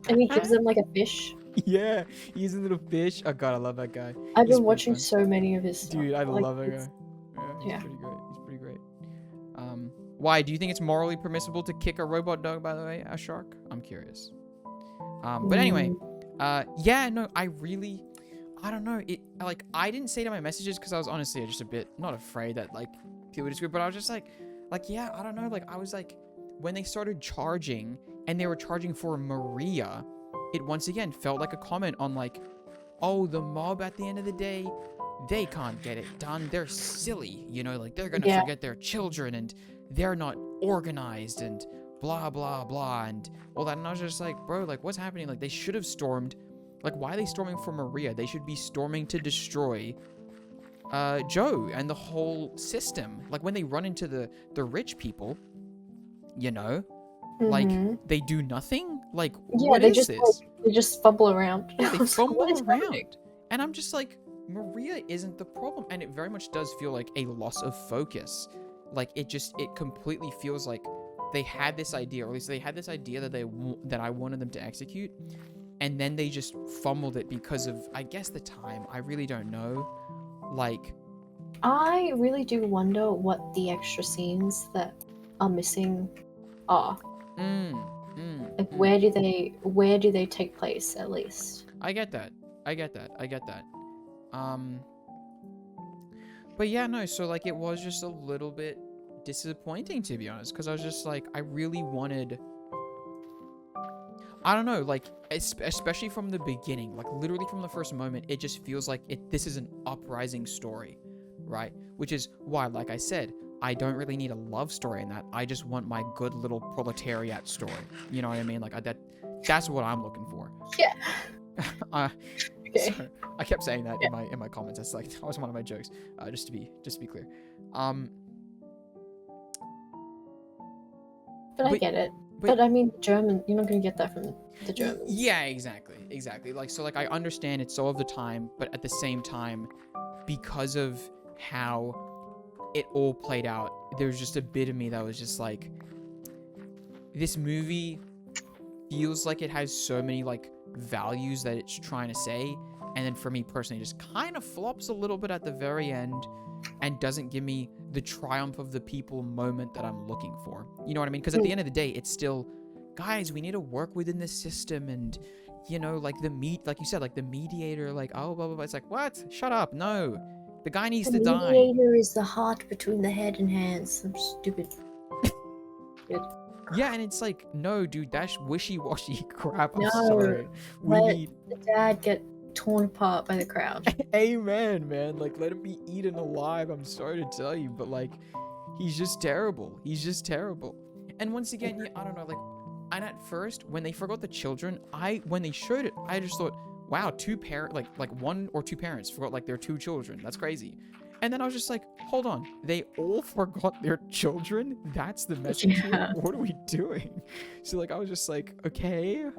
And he gives them like a fish. Yeah, he's a little fish. Oh god, I love that guy. I've He's been pretty watching fun. so many of his stuff. Dude, I like, love that it's- guy. Yeah, he's yeah. pretty great. He's pretty great. Why do you think it's morally permissible to kick a robot dog? By the way, a shark? I'm curious. But anyway, yeah, no, I don't know. I didn't say to my messages because I was honestly just a bit not afraid that like people would disagree, but I was just like, yeah, I don't know. Like I was like, when they started charging and they were charging for Maria, it once again felt like a comment on like, oh, the mob at the end of the day, they can't get it done. They're silly, you know, like they're gonna forget their children and they're not organized and blah blah blah and all that. And I was just like, bro, like what's happening? Like they should have stormed. Like why are they storming for Maria? They should be storming to destroy Joe and the whole system. Like when they run into the rich people, you know, like they do nothing. Like what is this? They just fumble around. Yeah, they fumble What is around. happening? And I'm just like, Maria isn't the problem. And it very much does feel like a loss of focus. Like it completely feels like they had this idea, or at least they had this idea that I wanted them to execute, and then they just fumbled it because of, I guess, the time. I really don't know. Like, I really do wonder what the extra scenes that are missing are. Like where do they take place at least? I get that. But yeah, no, so like it was just a little bit disappointing, to be honest, because I was just like, I really wanted, I don't know, like especially from the beginning, like literally from the first moment, it just feels like this is an uprising story, right? Which is why, like I said, I don't really need a love story in that. I just want my good little proletariat story. You know what I mean? Like that's what I'm looking for. Yeah. uh, Okay. so I kept saying that Yeah. in my comments. That's like that was one of my jokes. Just to be clear. But I get it. But I mean, German, you're not going to get that from the Germans. Yeah, exactly. Like, so like I understand it's all of the time, but at the same time, because of how it all played out, there's just a bit of me that was just like, this movie feels like it has so many like values that it's trying to say, and then for me personally, just kind of flops a little bit at the very end and doesn't give me the triumph of the people moment that I'm looking for. You know what I mean? Because at the end of the day, it's still, guys, we need to work within the system, and you know, like like you said, like the mediator, like, oh, blah blah blah. It's like, what? Shut up! No, the guy needs to die. The mediator is the heart between the head and hands. Some stupid. Yeah, and it's like, no, dude, that's wishy-washy crap. I'm No, sorry. let the dad get torn apart by the crowd. Amen, man. Like, let him be eaten alive. I'm sorry to tell you, but like, he's just terrible. He's just terrible. And once again, yeah, I don't know, like, and at first, when they forgot the children, when they showed it, I just thought, wow, like one or two parents forgot like their two children. That's crazy. And then I was just like, hold on, they all forgot their children? That's the message here? What are we doing? So like, I was just like, okay.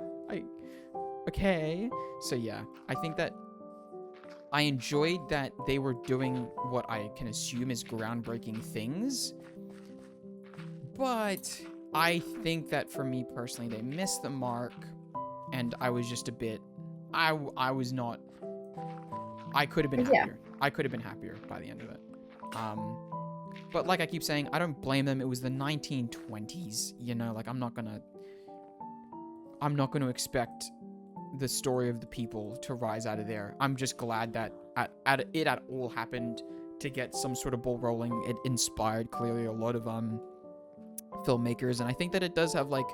So yeah, I think that I enjoyed that they were doing what I can assume is groundbreaking things. But I think that for me personally, they missed the mark, and I was just a bit, I was not, I could have been happier. Yeah. I could have been happier by the end of it. But like I keep saying, I don't blame them. It was the 1920s, you know, like I'm not gonna expect the story of the people to rise out of there. I'm just glad that it at all happened to get some sort of ball rolling. It inspired clearly a lot of filmmakers, and I think that it does have like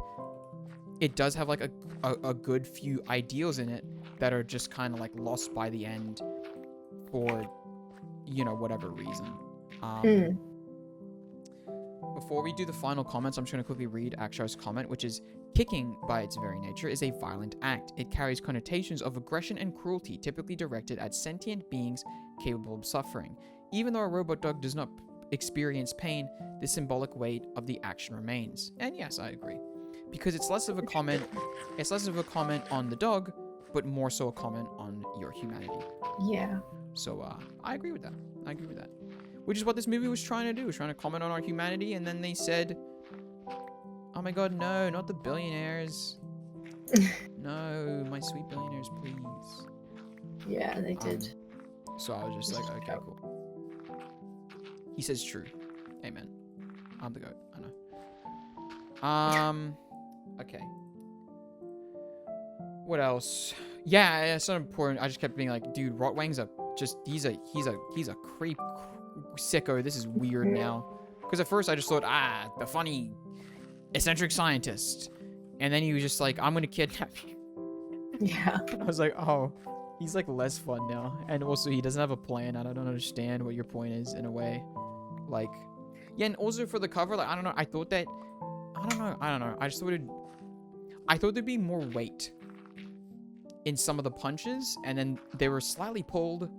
a good few ideals in it that are just kind of like lost by the end for, you know, whatever reason. Before we do the final comments, I'm just going to quickly read Akshar's comment, which is, kicking, by its very nature, is a violent act. It carries connotations of aggression and cruelty, typically directed at sentient beings capable of suffering. Even though a robot dog does not experience pain, the symbolic weight of the action remains. And yes, I agree. Because it's less of a comment on the dog, but more so a comment on your humanity. Yeah. So I agree with that. Which is what this movie was trying to do. It was trying to comment on our humanity, and then they said, oh my god, no, not the billionaires. No, my sweet billionaires, please. Yeah, they did. So I was just like, okay, cool. He says true. Amen. I'm the goat, I know. Okay. What else? Yeah, it's not important. I just kept being like, dude, Rotwang's he's a creep sicko. This is weird now. Because at first I just thought, the funny eccentric scientist. And then he was just like, I'm gonna kidnap you. Yeah. I was like, oh, he's like less fun now. And also he doesn't have a plan. I don't understand what your point is in a way. Like, yeah, and also for the cover, like, I don't know. I thought there'd be more weight in some of the punches, and then they were slightly pulled.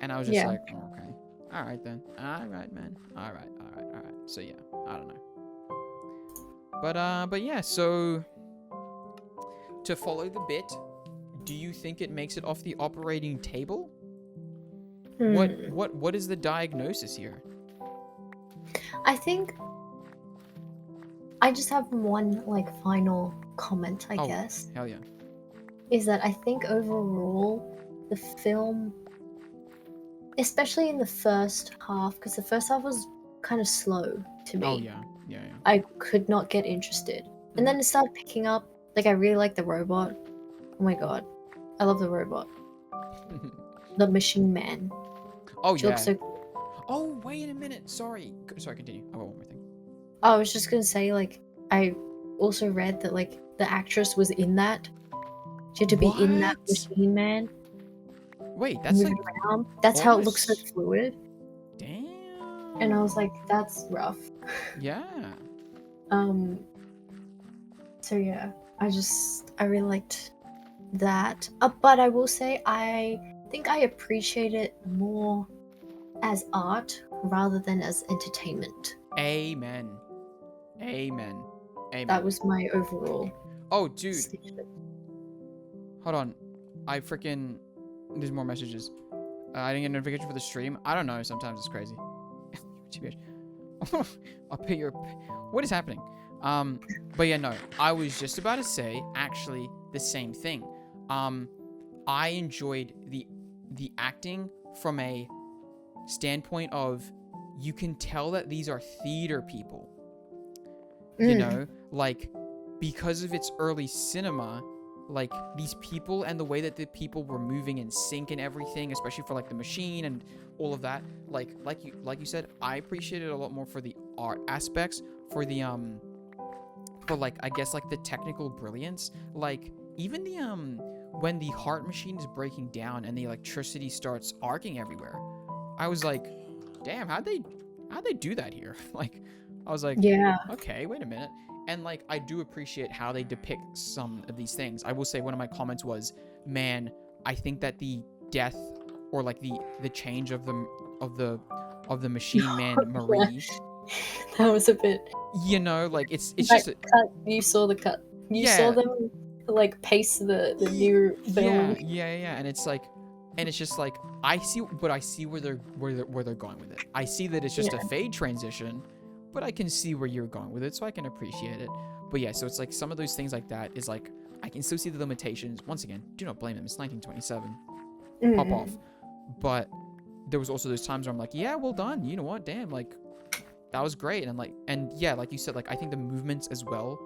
And I was just like, oh, okay. All right, then. All right, man. All right. So, yeah, I don't know. But yeah, so to follow the bit, do you think it makes it off the operating table? What is the diagnosis here? I think I just have one like final comment, I guess. Hell yeah. Is that I think overall the film, especially in the first half, because the first half was kind of slow to me. Oh yeah. I could not get interested. And then it started picking up. Like, I really like the robot. Oh my god. I love the robot. The machine man. Oh She yeah. looks so. Oh wait a minute. Sorry. Sorry. Continue. I got one more thing. I was just gonna say, like, I also read that like the actress was in that. She had to be in that What? machine man Wait, that's moving like around. That's how it looks so almost. fluid. Damn. And I was like, that's rough. Yeah. Um. So yeah, I really liked that. But I will say I think I appreciate it more as art rather than as entertainment. Amen. Amen. That Amen. was my overall Oh, dude. statement. Hold on. I freaking. There's more messages. I didn't get a notification for the stream. I don't know. Sometimes it's crazy. I'll pay your. What is happening? But yeah, no. I was just about to say actually the same thing. I enjoyed the acting from a standpoint of you can tell that these are theater people. You know, like because of its early cinema, like these people and the way that the people were moving in sync and everything, especially for like the machine and all of that, like you said, I appreciate it a lot more for the art aspects, for the for like I guess like the technical brilliance, like even the when the heart machine is breaking down and the electricity starts arcing everywhere, I was like, damn, how'd they do that here? Like I was like, Yeah. okay, wait a minute. And like I do appreciate how they depict some of these things. I will say one of my comments was, man, I think that the death or like the change of the machine man Marie, That was a bit. you know, like it's That just cut. You saw the cut. You saw yeah, them like pace the Ye- new yeah, film. yeah, and it's like, and it's just like I see where they're going with it. I see that it's just a Yeah. fade transition, but I can see where you're going with it, so I can appreciate it. But yeah, so it's like some of those things like that is like I can still see the limitations. Once again, do not blame them. It's 1927. Pop off. But there was also those times where I'm like, yeah, well done. You know what? Damn, like that was great. And yeah, like you said, like I think the movements as well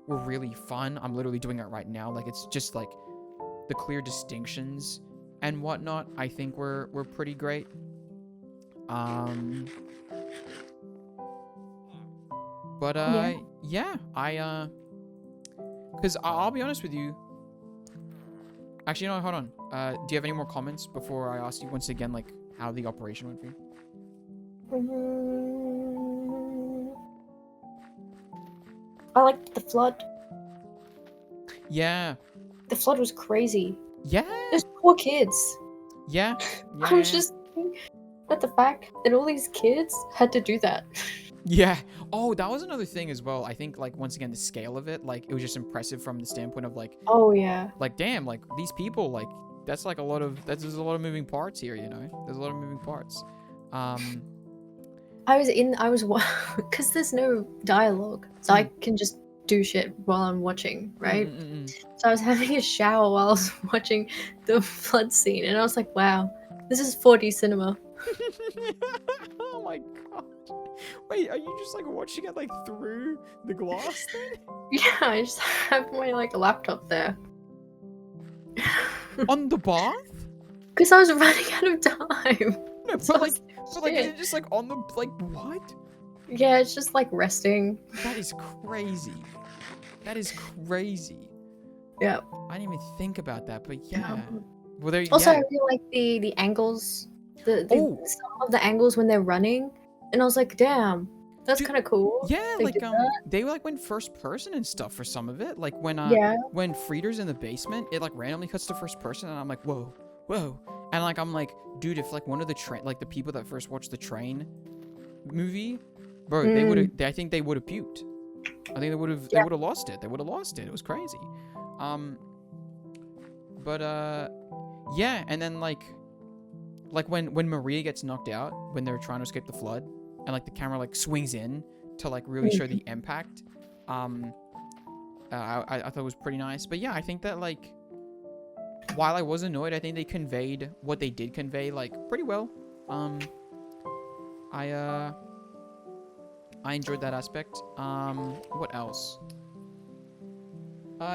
were really fun. I'm literally doing it right now. Like it's just like the clear distinctions and whatnot, I think were pretty great. But yeah, because I'll be honest with you. Actually, no, hold on. Do you have any more comments before I ask you once again, like how the operation went for you? I liked the flood. Yeah, The flood was crazy. yeah, Those poor kids. yeah, I was just thinking at the fact that all these kids had to do that. yeah. Oh, that was another thing as well. I think like once again the scale of it, like it was just impressive from the standpoint of Oh yeah. like damn, like these people, like that's like there's a lot of moving parts here, you know. There's a lot of moving parts. I was because there's no dialogue, so I can just do shit while I'm watching, right? So I was having a shower while I was watching the flood scene, and I was like, wow, this is 4D cinema. Oh my god. Wait, are you just like watching it like through the glass then? Yeah, I just have my like laptop there. On the bath? Because I was running out of time. No, So but I was like is shit. it just like on the like what? Yeah, it's just like resting. That is crazy. That is crazy. Yeah. I didn't even think about that, but yeah. Um, Well there Also, yeah. I really like the angles, Oh. some of the angles when they're running, and I was like, damn, that's Dude, kind of cool. Yeah, They like did that. they like went first person and stuff for some of it. Like Yeah. when Frieder's in the basement, it like randomly cuts to first person and I'm like, whoa, whoa. And like I'm like, dude, if like one of the like the people that first watched the train movie, bro, they would have I think they would have puked. I think they would have lost it. They would have lost it. It was crazy. But yeah, and then like when Maria gets knocked out when they're trying to escape the flood and like the camera like swings in to like really show the impact. I thought it was pretty nice. But yeah, I think that like while I was annoyed, I think they conveyed what they did convey like pretty well. I enjoyed that aspect. What else?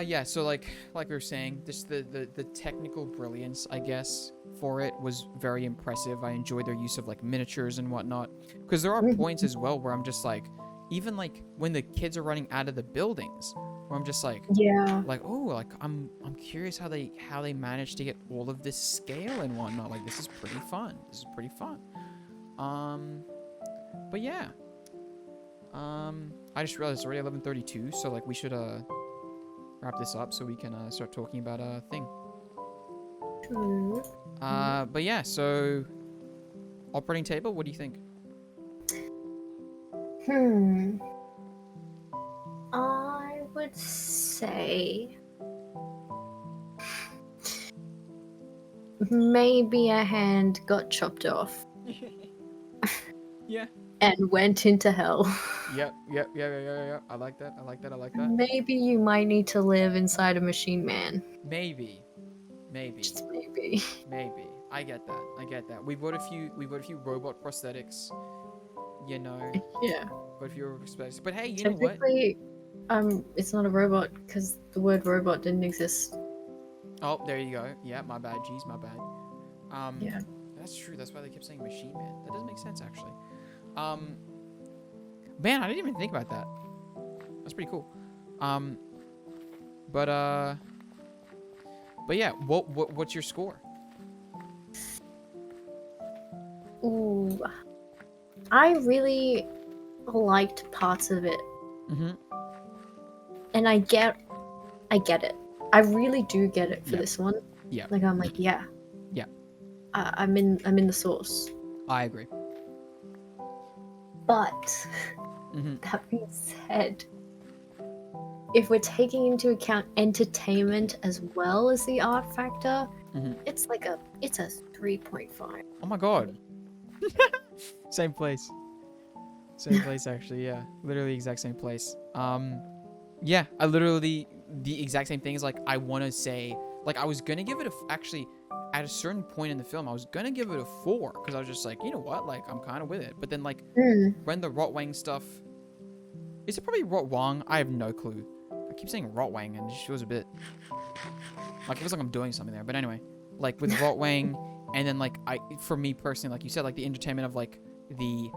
Yeah, so like we were saying, just the technical brilliance, I guess, for it was very impressive. I enjoyed their use of like miniatures and whatnot. Because there are Mhm. points as well where I'm just like, even like when the kids are running out of the buildings, where I'm just Yeah. like, oh, like I'm curious how they managed to get all of this scale and whatnot. Like, this is pretty fun. This is pretty fun. But yeah. I just realized it's already 11:32, so like we should wrap this up so we can start talking about a thing. True. But yeah, so operating table, what do you think? I would say maybe a hand got chopped off Yeah. and went into hell. Yep. I like that. I like that. I like that. Maybe you might need to live inside a machine man. Maybe. Just maybe. Maybe. I get that. I get that. We bought a few robot prosthetics. You know, Yeah. but if you're prosthetics. But hey, you know what? Typically, it's not a robot because the word robot didn't exist. Oh, there you go. Yeah, my bad. Jeez, my bad. Yeah. That's true. That's why they kept saying machine man. That does make sense, actually. Man, I didn't even think about that. That's pretty cool. But yeah, what's your score? Ooh. I really liked parts of it. Mm-hmm. And I get it. I really do get it for Yeah. this one. Yeah. Like I'm like, yeah. Yeah. I'm in the source. I agree. But Mm-hmm. that being said, if we're taking into account entertainment as well as the art factor, Mm-hmm. it's a 3.5. Oh my god. Same place. Same place, actually. Yeah, literally exact same place. Yeah, I literally the exact same thing is like I want to say like I was gonna give it actually at a certain point in the film I was gonna give it a 4 because I was just like, you know what, like I'm kind of with it. But then like when the Rotwang stuff, is it probably Rotwang? I have no clue. I keep saying Rotwang and it just feels a bit like it feels like I'm doing something there. But anyway, like with Rotwang, and then like for me personally, like you said, like the entertainment of like the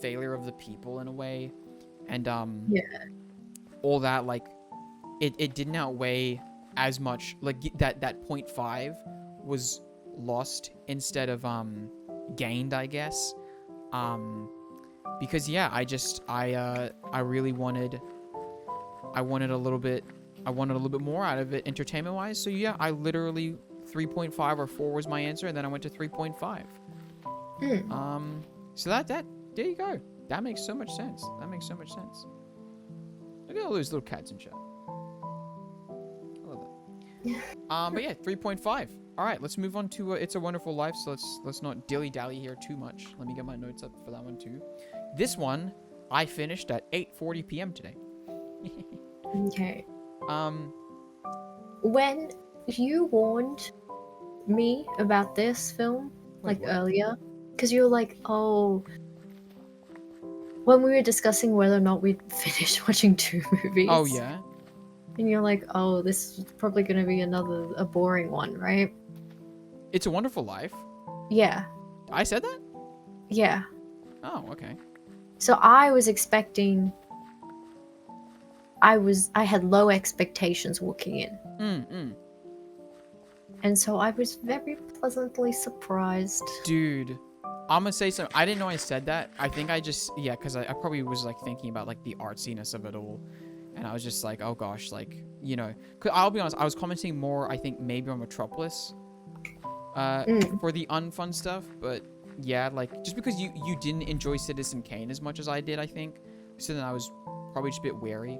failure of the people in a way, and Yeah. all that, like it didn't outweigh as much, like that 0.5 was lost instead of gained, I guess. Because yeah, I really wanted a little bit more out of it entertainment wise. So yeah, I literally 3.5 or 4 was my answer, and then I went to 3.5. So that there you go. That makes so much sense. Look at all those little cats and shit. I love that. But yeah, 3.5. All right, let's move on to It's a Wonderful Life. So let's not dilly-dally here too much. Let me get my notes up for that one too. This one I finished at 8:40 p.m. today. Okay. When you warned me about this film, Wait, what? earlier, because you were like, oh, when we were discussing whether or not we'd finish watching 2 movies. Oh yeah. And you're like, oh, this is probably going to be a boring one, right? It's a Wonderful Life. Yeah. I said that? Yeah. Oh, okay. So I was expecting. I had low expectations walking in. And so I was very pleasantly surprised. Dude, I'm gonna say something. I didn't know I said that. I think I just, yeah, because I probably was like thinking about like the artsiness of it all. And I was just like, oh gosh, like, you know, cause I'll be honest, I was commenting more, I think maybe on Metropolis for the unfun stuff. But yeah, like just because you didn't enjoy Citizen Kane as much as I did, I think. So then I was probably just a bit wary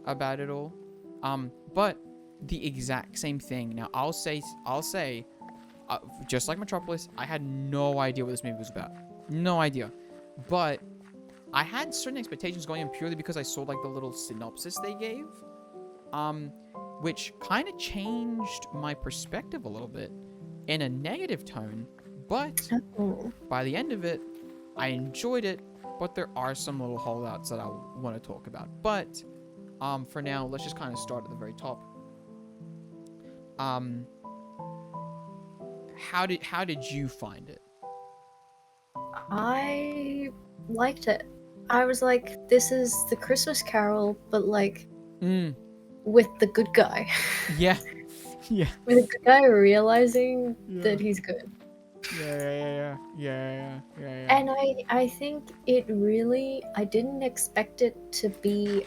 about it all. But the exact same thing. Now I'll say, just like Metropolis, I had no idea what this movie was about. No idea. But I had certain expectations going in purely because I saw like the little synopsis they gave, which kind of changed my perspective a little bit in a negative tone. But by the end of it, I enjoyed it. But there are some little holdouts that I want to talk about. But for now, let's just kind of start at the very top. how did you find it? I liked it. I was like, this is the Christmas Carol, but like Mm. with the good guy. Yeah. Yeah. With the good guy realizing Yeah. that he's good. Yeah. And I think it really, I didn't expect it to be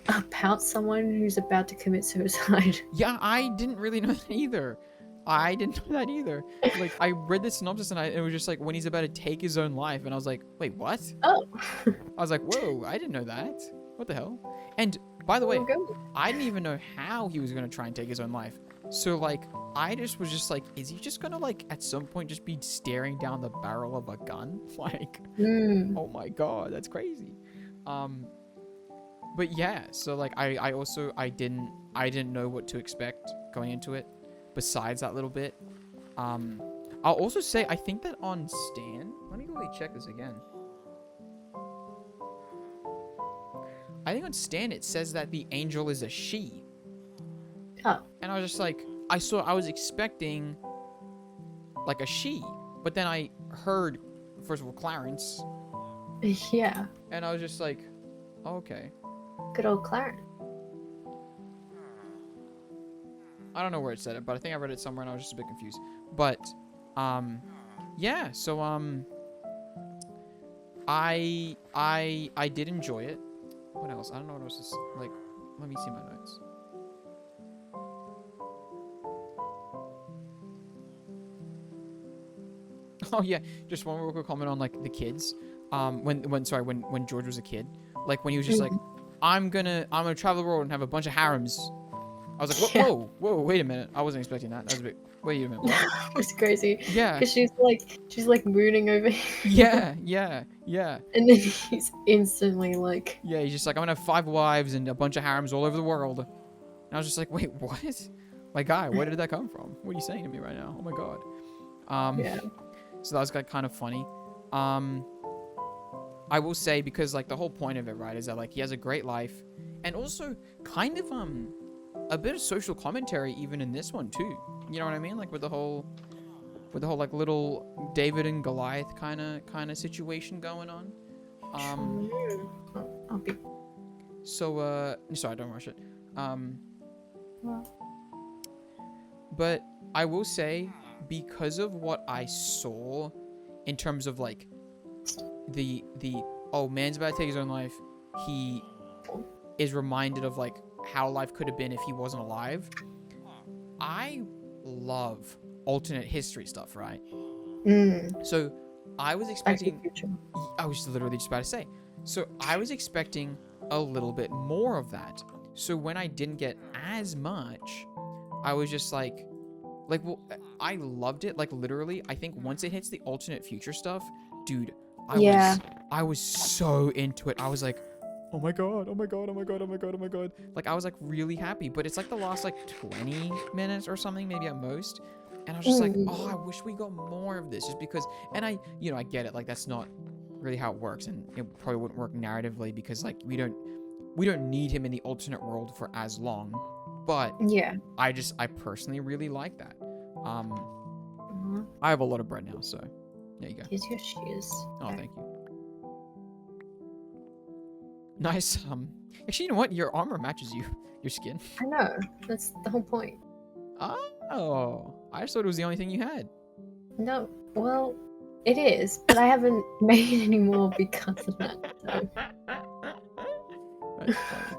about someone who's about to commit suicide. Yeah, I didn't really know that either. I didn't know that either. Like, I read the synopsis and it was just like when he's about to take his own life, and I was like, wait, what? Oh. I was like, whoa, I didn't know that. What the hell? And by the way, Okay. I didn't even know how he was gonna try and take his own life. So like, I just was just like, is he just gonna like at some point just be staring down the barrel of a gun? Like, oh my god, that's crazy. But yeah, so like I also I didn't know what to expect going into it. Besides that little bit, I'll also say I think that on Stan, let me go check this again. I think on Stan it says that the angel is a she. Oh. And I was just like, I was expecting like a she, but then I heard first of all Clarence, Yeah. and I was just like, oh, okay. Good old Clarence. I don't know where it said it, but I think I read it somewhere and I was just a bit confused. But, yeah, so, I did enjoy it. What else? I don't know what else is, like, let me see my notes. Oh, yeah, just one real quick comment on, like, the kids. When George was a kid. Like, when he was just like, I'm gonna travel the world and have a bunch of harems. I was like, whoa, wait a minute. I wasn't expecting that. That was a bit, wait a minute, what? It was crazy. Yeah. Because she's like mooning over him. Yeah. And then he's instantly like... Yeah, he's just like, I'm gonna have 5 wives and a bunch of harems all over the world. And I was just like, wait, what? My guy, where did that come from? What are you saying to me right now? Oh my god. Yeah. So that was like kind of funny. I will say, because like the whole point of it, right, is that like he has a great life. And also kind of a bit of social commentary even in this one too. You know what I mean? Like with the whole like little David and Goliath kind of situation going on. I'll be... So sorry, don't rush it. Well. But I will say, because of what I saw in terms of like the oh, man's about to take his own life, he is reminded of like how life could have been if he wasn't alive. I love alternate history stuff, right? So I was expecting, I was literally just about to say, so I was expecting a little bit more of that. So when I didn't get as much, I was just like, well, I loved it. Like literally, I think once it hits the alternate future stuff, dude, I was so into it. I was like, oh my god. Like I was like really happy, but it's like the last like 20 minutes or something, maybe at most. And I was just like, oh, I wish we got more of this, just because, and I get it. Like that's not really how it works, and it probably wouldn't work narratively because like we don't need him in the alternate world for as long. But yeah, I personally really like that. I have a lot of bread now, so there you go. Here's your shoes. Oh, thank you. Nice. Actually, you know what? Your armor matches your skin. I know. That's the whole point. Oh, I just thought it was the only thing you had. No, well, it is, but I haven't made any more because of that. So. That's funny.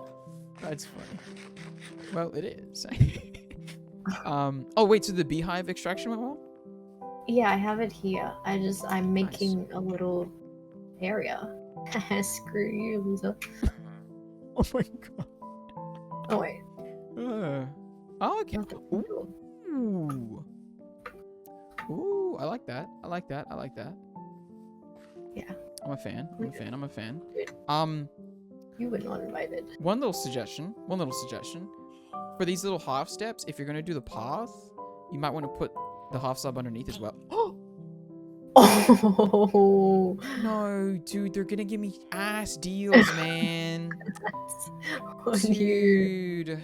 That's funny. Well, it is. Oh wait, so the beehive extraction went well? Yeah, I have it here. I'm making a little area. Screw you, loser. Oh my god. Oh wait. Oh, okay. Ooh, I like that. Yeah. I'm a fan. Dude. You were not invited. One little suggestion. For these little half steps, if you're going to do the path, you might want to put the half sub underneath as well. Oh! No, dude, they're going to give me ass deals, man. That's on you. Dude.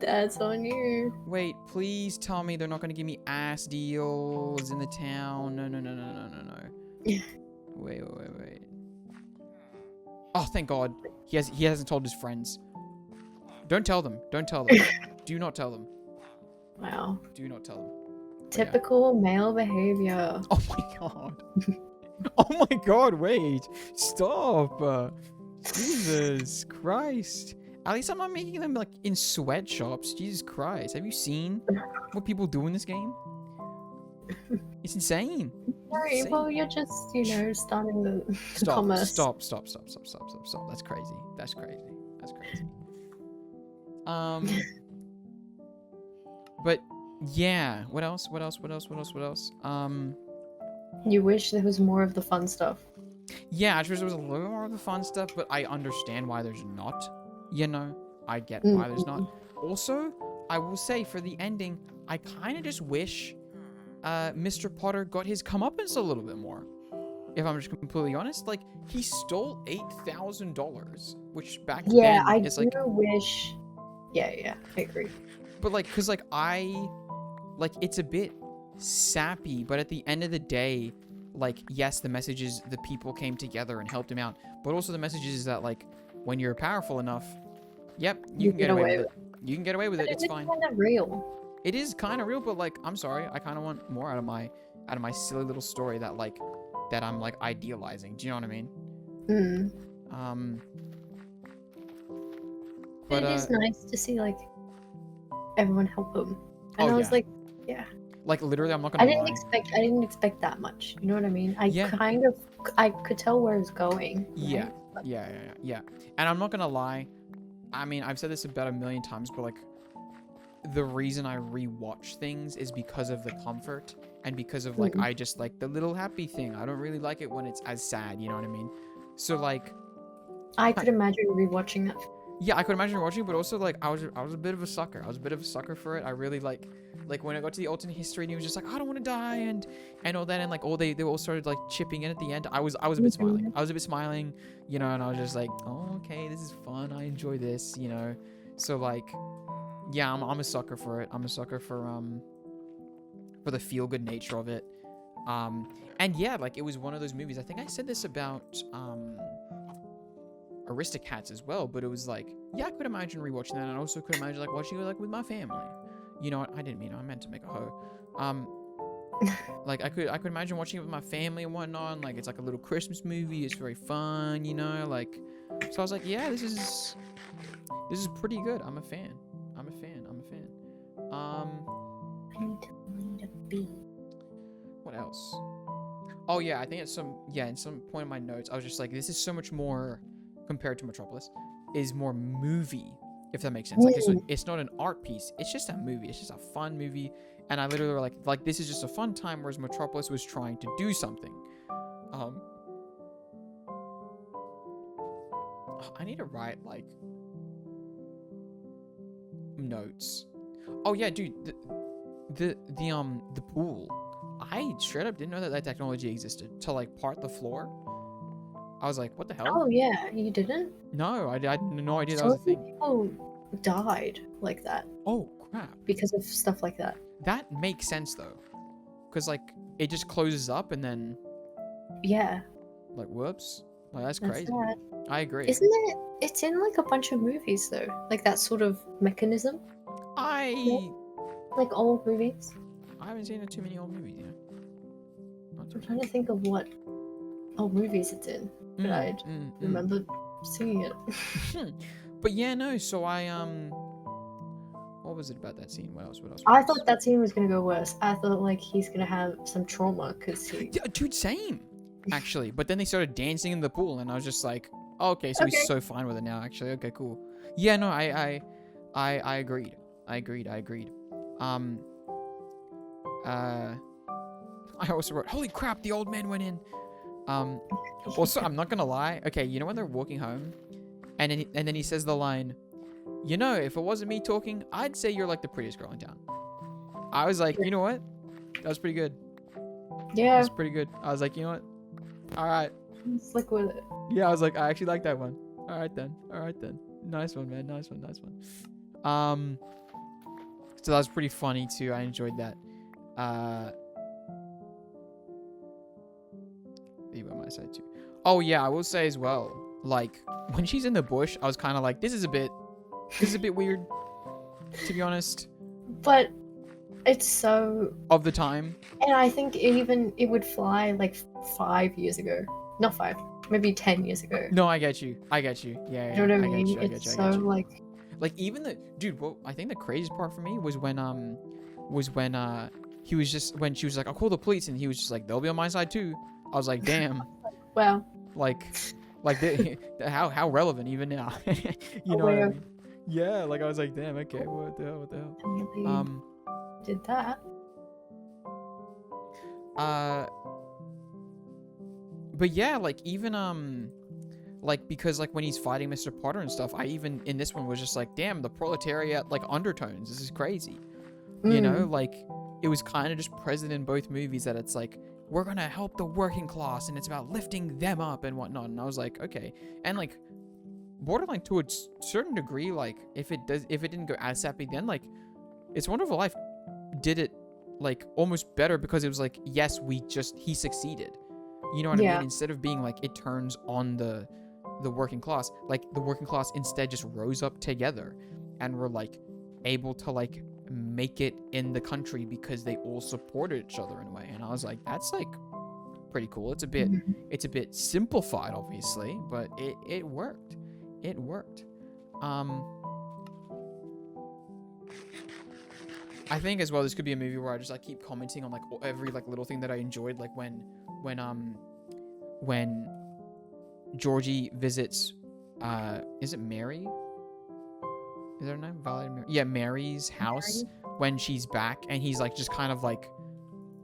That's on you. Wait, please tell me they're not gonna give me ass deals in the town. No, no, no, no, no, no, no. Wait. Oh, thank God. He hasn't told his friends. Don't tell them. Don't tell them. Do not tell them. Wow. Do not tell them. But yeah. Typical male behavior. Oh my God. Oh my God, wait. Stop. Jesus Christ. At least I'm not making them like in sweatshops. Jesus Christ. Have you seen what people do in this game? It's insane. Right, Insane. well, you're just, starting the Stop, commerce. stop. That's crazy. That's crazy. But yeah, what else? You wish there was more of the fun stuff. Yeah, I wish there was a little more of the fun stuff, but I understand why there's not. I get Mm, why there's not. Also, I will say for the ending, I kind of just wish Mr. Potter got his comeuppance a little bit more. If I'm just completely honest, like he stole $8,000, which back then is like. I do wish. Yeah, I agree. But like, cause like it's a bit sappy, but at the end of the day, like yes, the message is the people came together and helped him out, but also the message is that like when you're powerful enough, yep, you can get away with it. You can get away with it. It's fine. It's kind of real. It is kind of real, but like I'm sorry, I kind of want more out of my silly little story that I'm like idealizing. Do you know what I mean? But it is nice to see like everyone help him. And I was like, yeah. Like literally, I'm not gonna lie. I didn't expect that much. You know what I mean? I could tell where it's going. Right? Yeah. And I'm not gonna lie. I mean, I've said this about a million times, but like, the reason I rewatch things is because of the comfort and because of like I just like the little happy thing. I don't really like it when it's as sad. You know what I mean? So like, I could imagine rewatching that. Yeah, I could imagine watching, but also like I was a bit of a sucker. I was a bit of a sucker for it. I really like when I got to the alternate history and he was just like, I don't want to die and all that, and like they all started like chipping in at the end. I was a bit smiling. I was a bit smiling, and I was just like, oh, okay, this is fun. I enjoy this, So like, yeah, I'm a sucker for it. I'm a sucker for the feel good nature of it. And yeah, like it was one of those movies. I think I said this about Aristocats as well, but it was like, yeah, I could imagine rewatching that, and I also could imagine like watching it like with my family. You know what? I didn't mean I meant to make a hoe. Like I could imagine watching it with my family and whatnot. And, like it's like a little Christmas movie. It's very fun, like. So I was like, yeah, this is pretty good. I'm a fan. I need to be. What else? Oh yeah, I think in some point in my notes, I was just like, this is so much more compared to Metropolis, is more movie, if that makes sense. Like it's not an art piece, it's just a movie, it's just a fun movie, and I literally were like this is just a fun time, whereas Metropolis was trying to do something. I need to write like notes. Oh yeah, dude, the pool, I straight up didn't know that technology existed to like part the floor. I was like, what the hell? Oh yeah, you didn't? No, I had no idea that was a thing. People died like that. Oh crap! Because of stuff like that. That makes sense though, because like it just closes up and then. Yeah. Like whoops! Like that's crazy. Sad. I agree. Isn't it? It's in like a bunch of movies though, like that sort of mechanism. Like old movies. I haven't seen too many old movies, I'm trying to think of what old movies it's in, but I remember seeing it. But yeah, no. So I what was it about that scene? What else? I thought that scene was gonna go worse. I thought like he's gonna have some trauma because he. Yeah, dude, same. Actually, but then they started dancing in the pool, and I was just like, oh, okay, so he's so fine with it now. Actually, okay, cool. Yeah, no, I agreed. I also wrote, holy crap, the old man went in. Also, I'm not gonna lie. Okay, you know when they're walking home, and then he says the line, if it wasn't me talking, I'd say you're like the prettiest girl in town. I was like, you know what? That was pretty good. Yeah. That was pretty good. I was like, you know what? All right. Slick with it. Yeah, I was like, I actually like that one. All right then. Nice one, man. Nice one. So that was pretty funny too. I enjoyed that. You were on my side too. Oh yeah, I will say as well. Like when she's in the bush, I was kind of like, this is a bit weird, to be honest. But it's so. Of the time. And I think it would fly like 5 years ago. Not 5, maybe 10 years ago. No, I get you. Yeah, You know what I mean? I get you. Like even dude. Well, I think the craziest part for me was when he was just when she was like, I'll call the police, and he was just like, they'll be on my side too. I was like, damn. Wow. Like how relevant even now. You know what I mean? Yeah. Like I was like, damn. Okay. What the hell? Really did that. But yeah, like even like because like when he's fighting Mr. Potter and stuff, I even in this one was just like, damn, the proletariat like undertones. This is crazy. You know, like it was kind of just present in both movies that it's like, we're gonna help the working class and it's about lifting them up and whatnot. And I was like, okay. And like borderline to a certain degree, like if it didn't go as sappy then, like It's a Wonderful Life did it like almost better because it was like, yes, he succeeded. You know what I mean? Instead of being like it turns on the working class, like the working class instead just rose up together and were like able to like make it in the country because they all supported each other in a way. And I was like, that's like pretty cool. It's a bit simplified obviously, but it worked. I think as well this could be a movie where I just like keep commenting on like every like little thing that I enjoyed, like when Georgie visits is it Mary? Is her name Mary? Yeah, Mary's house when she's back, and he's like just kind of like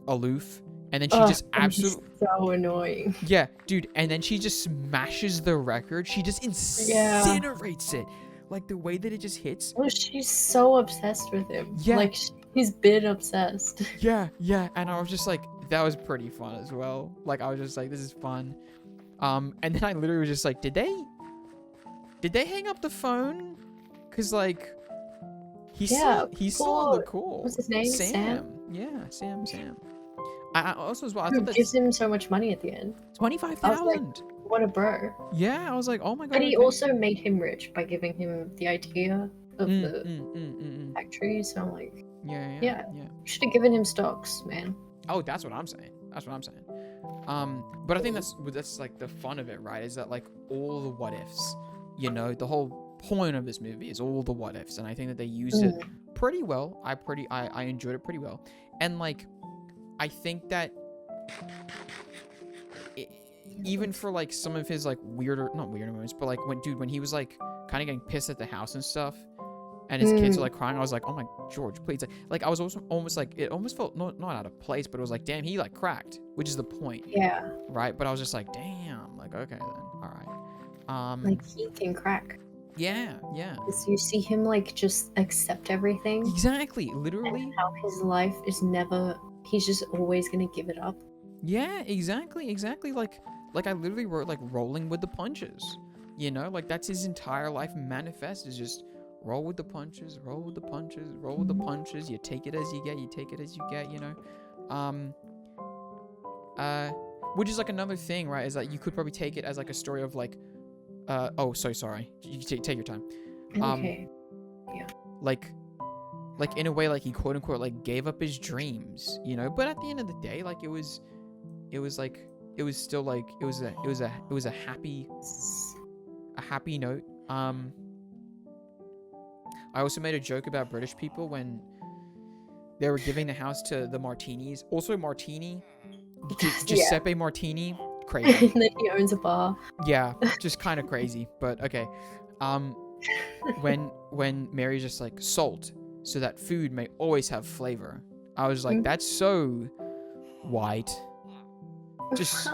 aloof, and then she just absolutely so annoying. Yeah, dude, and then she just smashes the record. She just incinerates it. Like the way that it just hits. Well, she's so obsessed with him. Yeah. Like he's been obsessed. Yeah, and I was just like, that was pretty fun as well. Like I was just like, this is fun. And then I literally was just like, did they hang up the phone? Cause like he's still on the call. What's his name? Sam? Yeah, Sam. I also as well, I Who thought that gives him so much money at the end. 25,000. What a bro. Yeah, I was like, oh my god. But he also made him rich by giving him the idea of the factory. So I'm like, yeah. You should have given him stocks, man. Oh, that's what I'm saying. But I think that's like the fun of it, right? Is that like all the what ifs, you know, the whole point of this movie is all the what ifs, and I think that they used it pretty well. I enjoyed it pretty well, and like I think that even for like some of his like not weirder moments, but like when he was like kind of getting pissed at the house and stuff, and his kids were like crying, I was like, oh my George, please. Like I was also almost like, it almost felt not out of place, but it was like, damn, he like cracked, which is the point. Yeah. Right. But I was just like, damn, like okay then, all right. Like he can crack. Yeah. So you see him like just accept everything. Exactly. Literally. And how his life is never. He's just always gonna give it up. Yeah. Exactly. Like I literally wrote like rolling with the punches. You know, like that's his entire life manifest is just roll with the punches. You take it as you get, you know. Which is like another thing, right? Is that you could probably take it as like a story of like, sorry. You take your time. Okay. Yeah. Like in a way, like he quote unquote like gave up his dreams, you know. But at the end of the day, like it was still like it was a happy note. I also made a joke about British people when they were giving the house to the Martinis. Also, Martini, Giuseppe Martini, crazy. And then he owns a bar. Yeah, just kind of crazy, but okay. When Mary's just like salt, so that food may always have flavor. I was like, that's so white. Just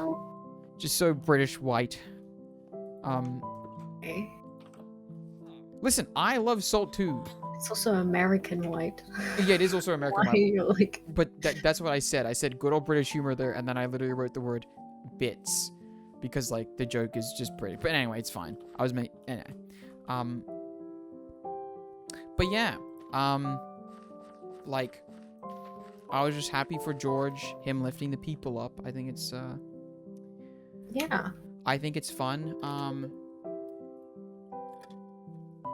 so British white. Okay. Listen, I love salt too. It's also American white. Yeah, it is also American Why white. you're like... But that's what I said. I said good old British humor there, and then I literally wrote the word bits because like the joke is just British. But anyway, it's fine. I was anyway. But yeah. Like, I was just happy for George, him lifting the people up. I think it's Yeah. I think it's fun.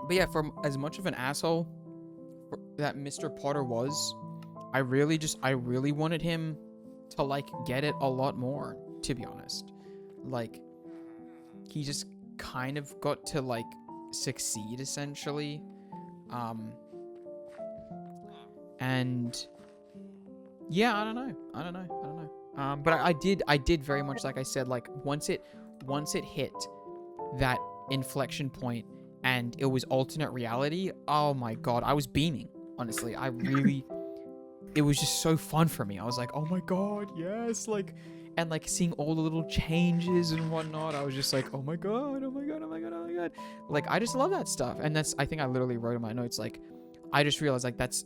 But yeah, for as much of an asshole that Mr. Potter was, I really wanted him to like get it a lot more, to be honest. Like, he just kind of got to like succeed essentially. And yeah, I don't know. But I did very much, like I said, like once it hit that inflection point and it was alternate reality, oh my god, I was beaming. Honestly, it was just so fun for me. I was like, oh my god, yes, like, and like seeing all the little changes and whatnot, I was just like, oh my god, oh my god, oh my god, oh my god. Like, I just love that stuff. And I think I literally wrote in my notes, like, I just realized like that's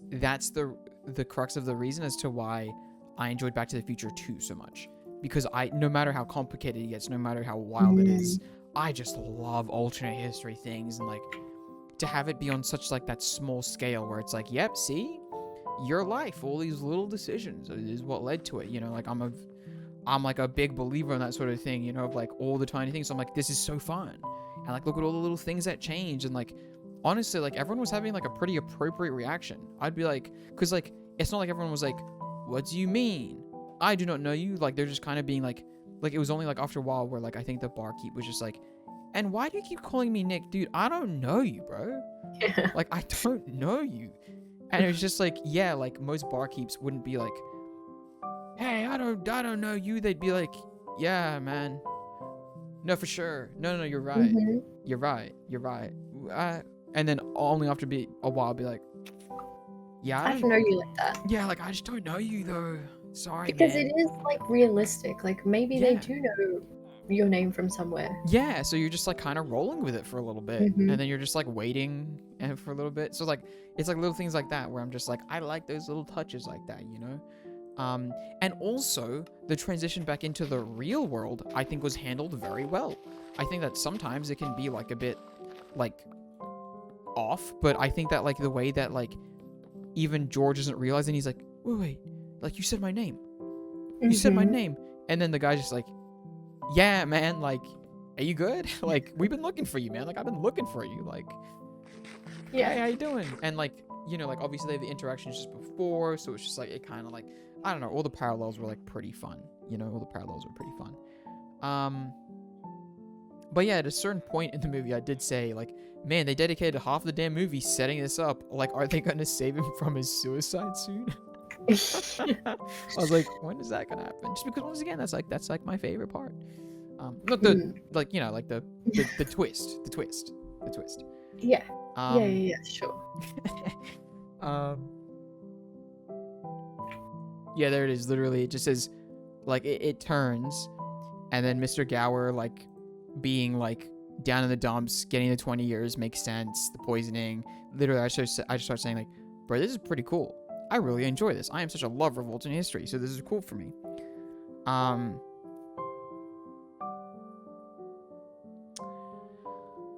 the crux of the reason as to why I enjoyed Back to the Future 2 so much. Because no matter how complicated it gets, no matter how wild it is, I just love alternate history things, and like to have it be on such like that small scale where it's like, yep, see, your life, all these little decisions is what led to it. You know, like I'm like a big believer in that sort of thing, you know, of like all the tiny things. So I'm like, this is so fun. And like, look at all the little things that change. And like, honestly, like everyone was having like a pretty appropriate reaction. I'd be like, cause like, it's not like everyone was like, what do you mean? I do not know you. Like, they're just kind of being like it was only like after a while where like, I think the barkeep was just like, and why do you keep calling me Nick? Dude, I don't know you, bro. Yeah. Like, I don't know you. And it was just like, yeah, like most barkeeps wouldn't be like, hey, I don't know you. They'd be like, yeah, man. No, for sure. No, you're right. Mhm. You're right. And then only after a while, be like, yeah, I don't know you like that. yeah, like I just don't know you though. Sorry, Because man. it is like realistic. Like maybe they Yeah. do know your name from somewhere. Yeah, so you're just like kind of rolling with it for a little bit, Mhm. and then you're just like waiting and for a little bit. So like it's like little things like that where I'm just like, I like those little touches like that, you know. And also the transition back into the real world, I think was handled very well. I think that sometimes it can be like a bit like off, but I think that like the way that like even George isn't realizing, he's like, wait, like you said my name. You said my Mhm. name. And then the guy's just like, yeah, man, like, are you good? Like, we've been looking for you, man. Like, I've been looking for you. Like, Yeah. hey, how you doing? And like, you know, like obviously they have the interactions just before, so it's just like it kind of like, I don't know, all the parallels were like pretty fun. You know, all the parallels were pretty fun. But yeah, at a certain point in the movie, I did say like, man, they dedicated half the damn movie setting this up. Like, are they gonna save him from his suicide soon? I was like, when is that gonna happen? Just because once again, that's like my favorite part. Not the like, you know, like the twist. Yeah. Um, Yeah, sure. Yeah, there it is. Literally, it just says like it turns, and then Mr. Gower like being like down in the dumps, getting the 20 years makes sense. The poisoning, literally, I just start saying like, bro, this is pretty cool. I really enjoy this. I am such a lover of alternate history, so this is cool for me.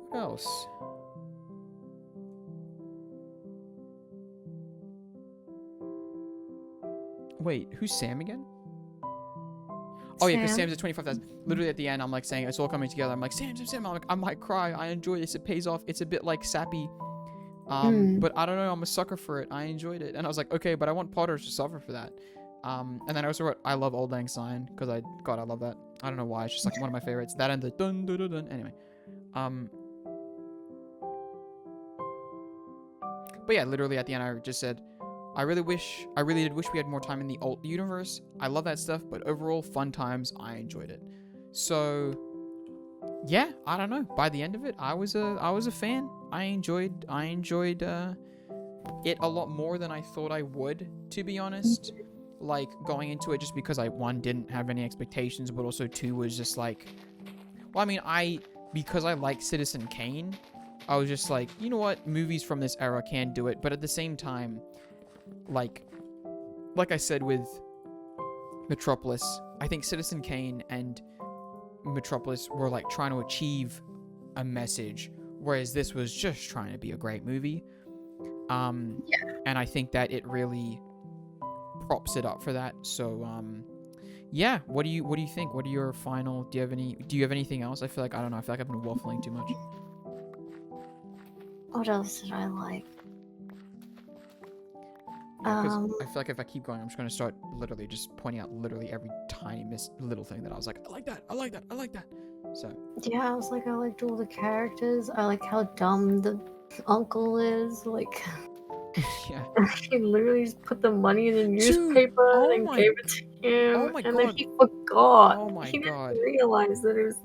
What else? Wait, who's Sam again? Oh yeah, because Sam. Sam's at 25,000. Literally at the end, I'm like saying it's all coming together. I'm like, Sam. I might cry. I enjoy this. It pays off. It's a bit like sappy. But I don't know. I'm a sucker for it. I enjoyed it, and I was like, okay, but I want Potter to suffer for that. And then I also wrote, I love Old Lang Syne because I love that. I don't know why. It's just like one of my favorites. That and the dun dun dun dun. Anyway, but yeah, literally at the end, I just said, I really did wish we had more time in the alt universe. I love that stuff, but overall, fun times. I enjoyed it. So, yeah, I don't know. By the end of it, I was a fan. I enjoyed it a lot more than I thought I would, to be honest. Like going into it, just because I didn't have any expectations, but also two was just like, well, I mean, because I like Citizen Kane, I was just like, you know what, movies from this era can do it, but at the same time, like I said with Metropolis, I think Citizen Kane and Metropolis were like trying to achieve a message, whereas this was just trying to be a great movie. And I think that it really props it up for that. So yeah, what do you think? What are your final? Do you have anything else? I feel like I don't know. I feel like I've been waffling too much. What else did I like? Because I feel like if I keep going, I'm just gonna start literally just pointing out literally every tiny little thing that I was like, I like that, I like that, I like that. So Yeah, I was like, I liked all the characters. I like how dumb the uncle is. Like, yeah. he literally just put the money in a Dude, newspaper oh and my- gave it to him, oh my and then God. he forgot. Oh my he God. didn't realize that it was.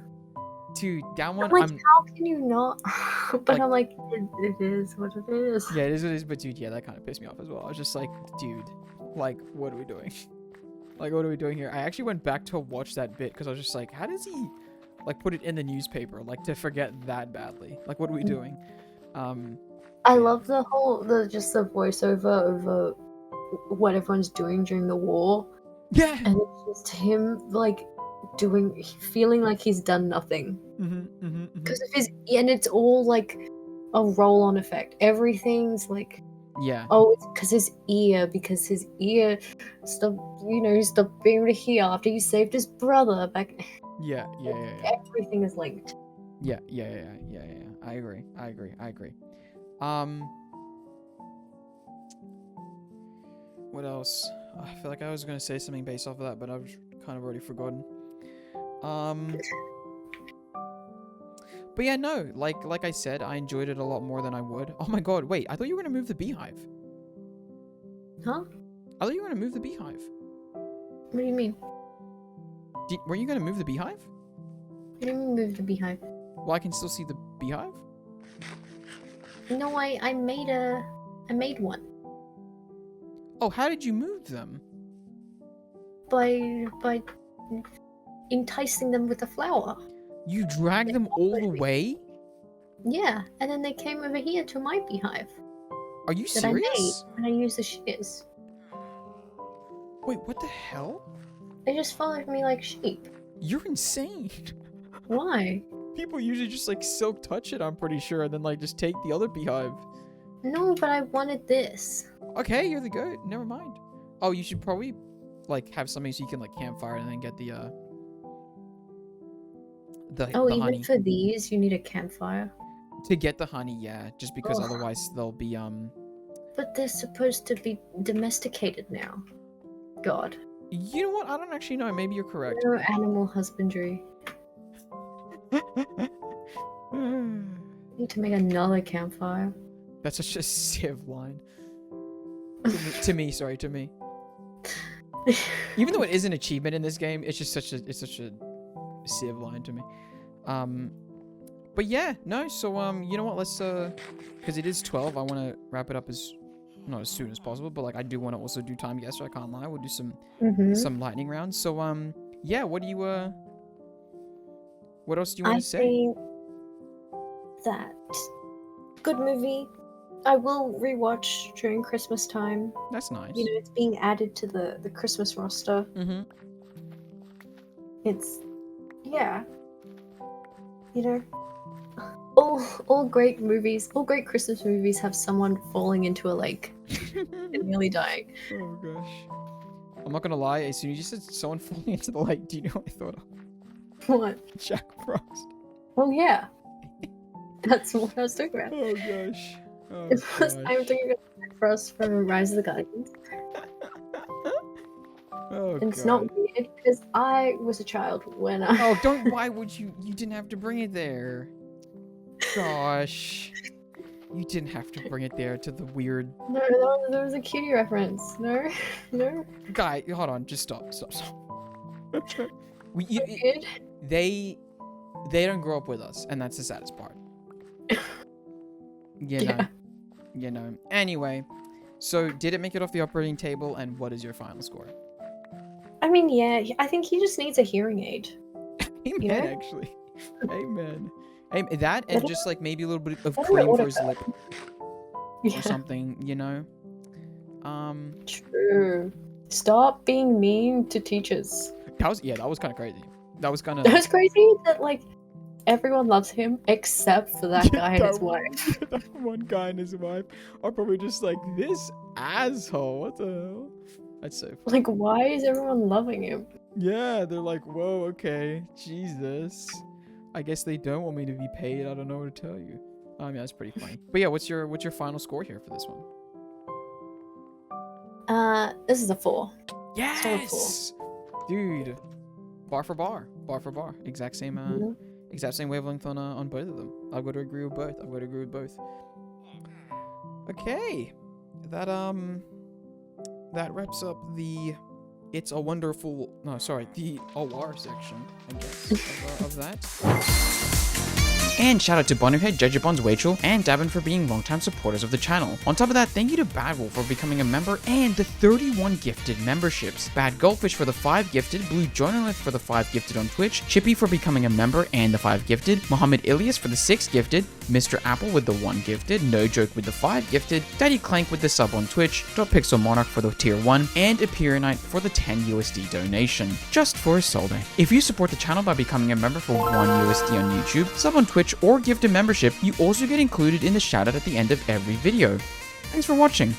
Dude, that one, I'm like, how can you not? But Like- I'm like, it is what it is. yeah, it is, but dude, yeah, that kind of pissed me off as well. I was just like, dude, like, what are we doing? Like, what are we doing here? I actually went back to watch that bit because I was just like, how does he, like, put it in the newspaper, like, to forget that badly? Like, what are we doing? I yeah. love the voiceover over what everyone's doing during the war, Yeah. and it's just him like feeling like he's done nothing because of his, and it's all like a roll-on effect. Everything's like, Yeah. oh, it's because his ear stopped being able to hear after he saved his brother back. Yeah. Everything is linked. Yeah. I agree. What else? I feel like I was gonna say something based off of that, but I've kind of already forgotten. But yeah, no, like I said, I enjoyed it a lot more than I would. Oh my God, wait, I thought you were gonna move the beehive. Huh? I thought you were gonna move the beehive. What do you mean? Were you gonna move the beehive? What do you mean move the beehive? Well, I can still see the beehive. No, I made one Oh, how did you move them? by enticing them with a flower. You dragged them all the way? Yeah, and then they came over here to my beehive Are you that I made, serious? and I used the shears. Wait, what the hell? They just followed me like sheep. You're insane. Why? People usually just like silk touch it, I'm pretty sure, and then like just take the other beehive. No, but I wanted this. Okay, you're the goat. Never mind. Oh, you should probably like have something so you can like campfire and then get the Even honey. for these, you need a campfire. To get the honey, yeah, just because otherwise they'll be But they're supposed to be domesticated now. God. You know what? I don't actually know. Maybe you're correct. No animal husbandry. Need to make another campfire. That's such a Civ line. To me. Even though it is an achievement in this game, it's just such a Civ line to me. But yeah, no. So you know what? Let's because it is 12. I want to wrap it up not as soon as possible, but like I do want to also do time guesser. I can't lie. We'll do some lightning rounds. So yeah. What else do you want to say? I think that good movie. I will rewatch during Christmas time. That's nice. You know, it's being added to the Christmas roster. Mm-hmm. It's, yeah. You know, all great movies, all great Christmas movies have someone falling into a lake and nearly dying. Oh gosh. I'm not gonna lie. As soon as you said someone falling into the lake, do you know what I thought of? What? Jack Frost. Well, yeah. That's what I was talking about. Oh gosh. Oh, It was gosh. I'm talking about Jack Frost from Rise of the Guardians. Oh, And it's God. not weird because I was a child when I. Oh, don't. Why would you? You didn't have to bring it there. Gosh. You didn't have to bring it there to the weird No, there was a cutie reference. No, no. guy. Hold on. Just stop. Weird. They don't grow up with us, and that's the saddest part. Yeah. You know. Anyway, so did it make it off the operating table, and what is your final score? I mean, yeah. I think he just needs a hearing aid. Amen. Yeah. Actually. Amen. That and just like maybe a little bit of Better cream for order his that. lip Yeah. or something, you know. True. Stop being mean to teachers. That was kind of crazy. That was kind That of was crazy that like everyone loves him except for that guy and his wife. That one guy and his wife are probably just like, this asshole. What the hell? That's so funny. Like, why is everyone loving him? Yeah, they're like, whoa, okay, Jesus. I guess they don't want me to be paid. I don't know what to tell you. I mean, that's pretty funny. But yeah, what's your final score here for this one? This is a 4. Yes, dude. Bar for bar, exact same wavelength on both of them. I've got to agree with both. Okay, that wraps up the the OR section, I guess, of that. And shout out to Bonnerhead, Jejabons, Wachel, and Davin for being longtime supporters of the channel. On top of that, thank you to Badwolf for becoming a member and the 31 gifted memberships. Bad Goldfish for the 5 gifted, Blue Journalist for the 5 gifted on Twitch, Chippy for becoming a member and the 5 gifted, Mohammed Ilias for the 6 gifted, Mr. Apple with the 1 gifted, No Joke with the 5 gifted, Daddy Clank with the sub on Twitch, Pixel Monarch for the tier 1, and Apirionite for the 10 USD donation, just for a sol day. If you support the channel by becoming a member for 1 USD on YouTube, sub on Twitch, or gift a membership, you also get included in the shoutout at the end of every video. Thanks for watching.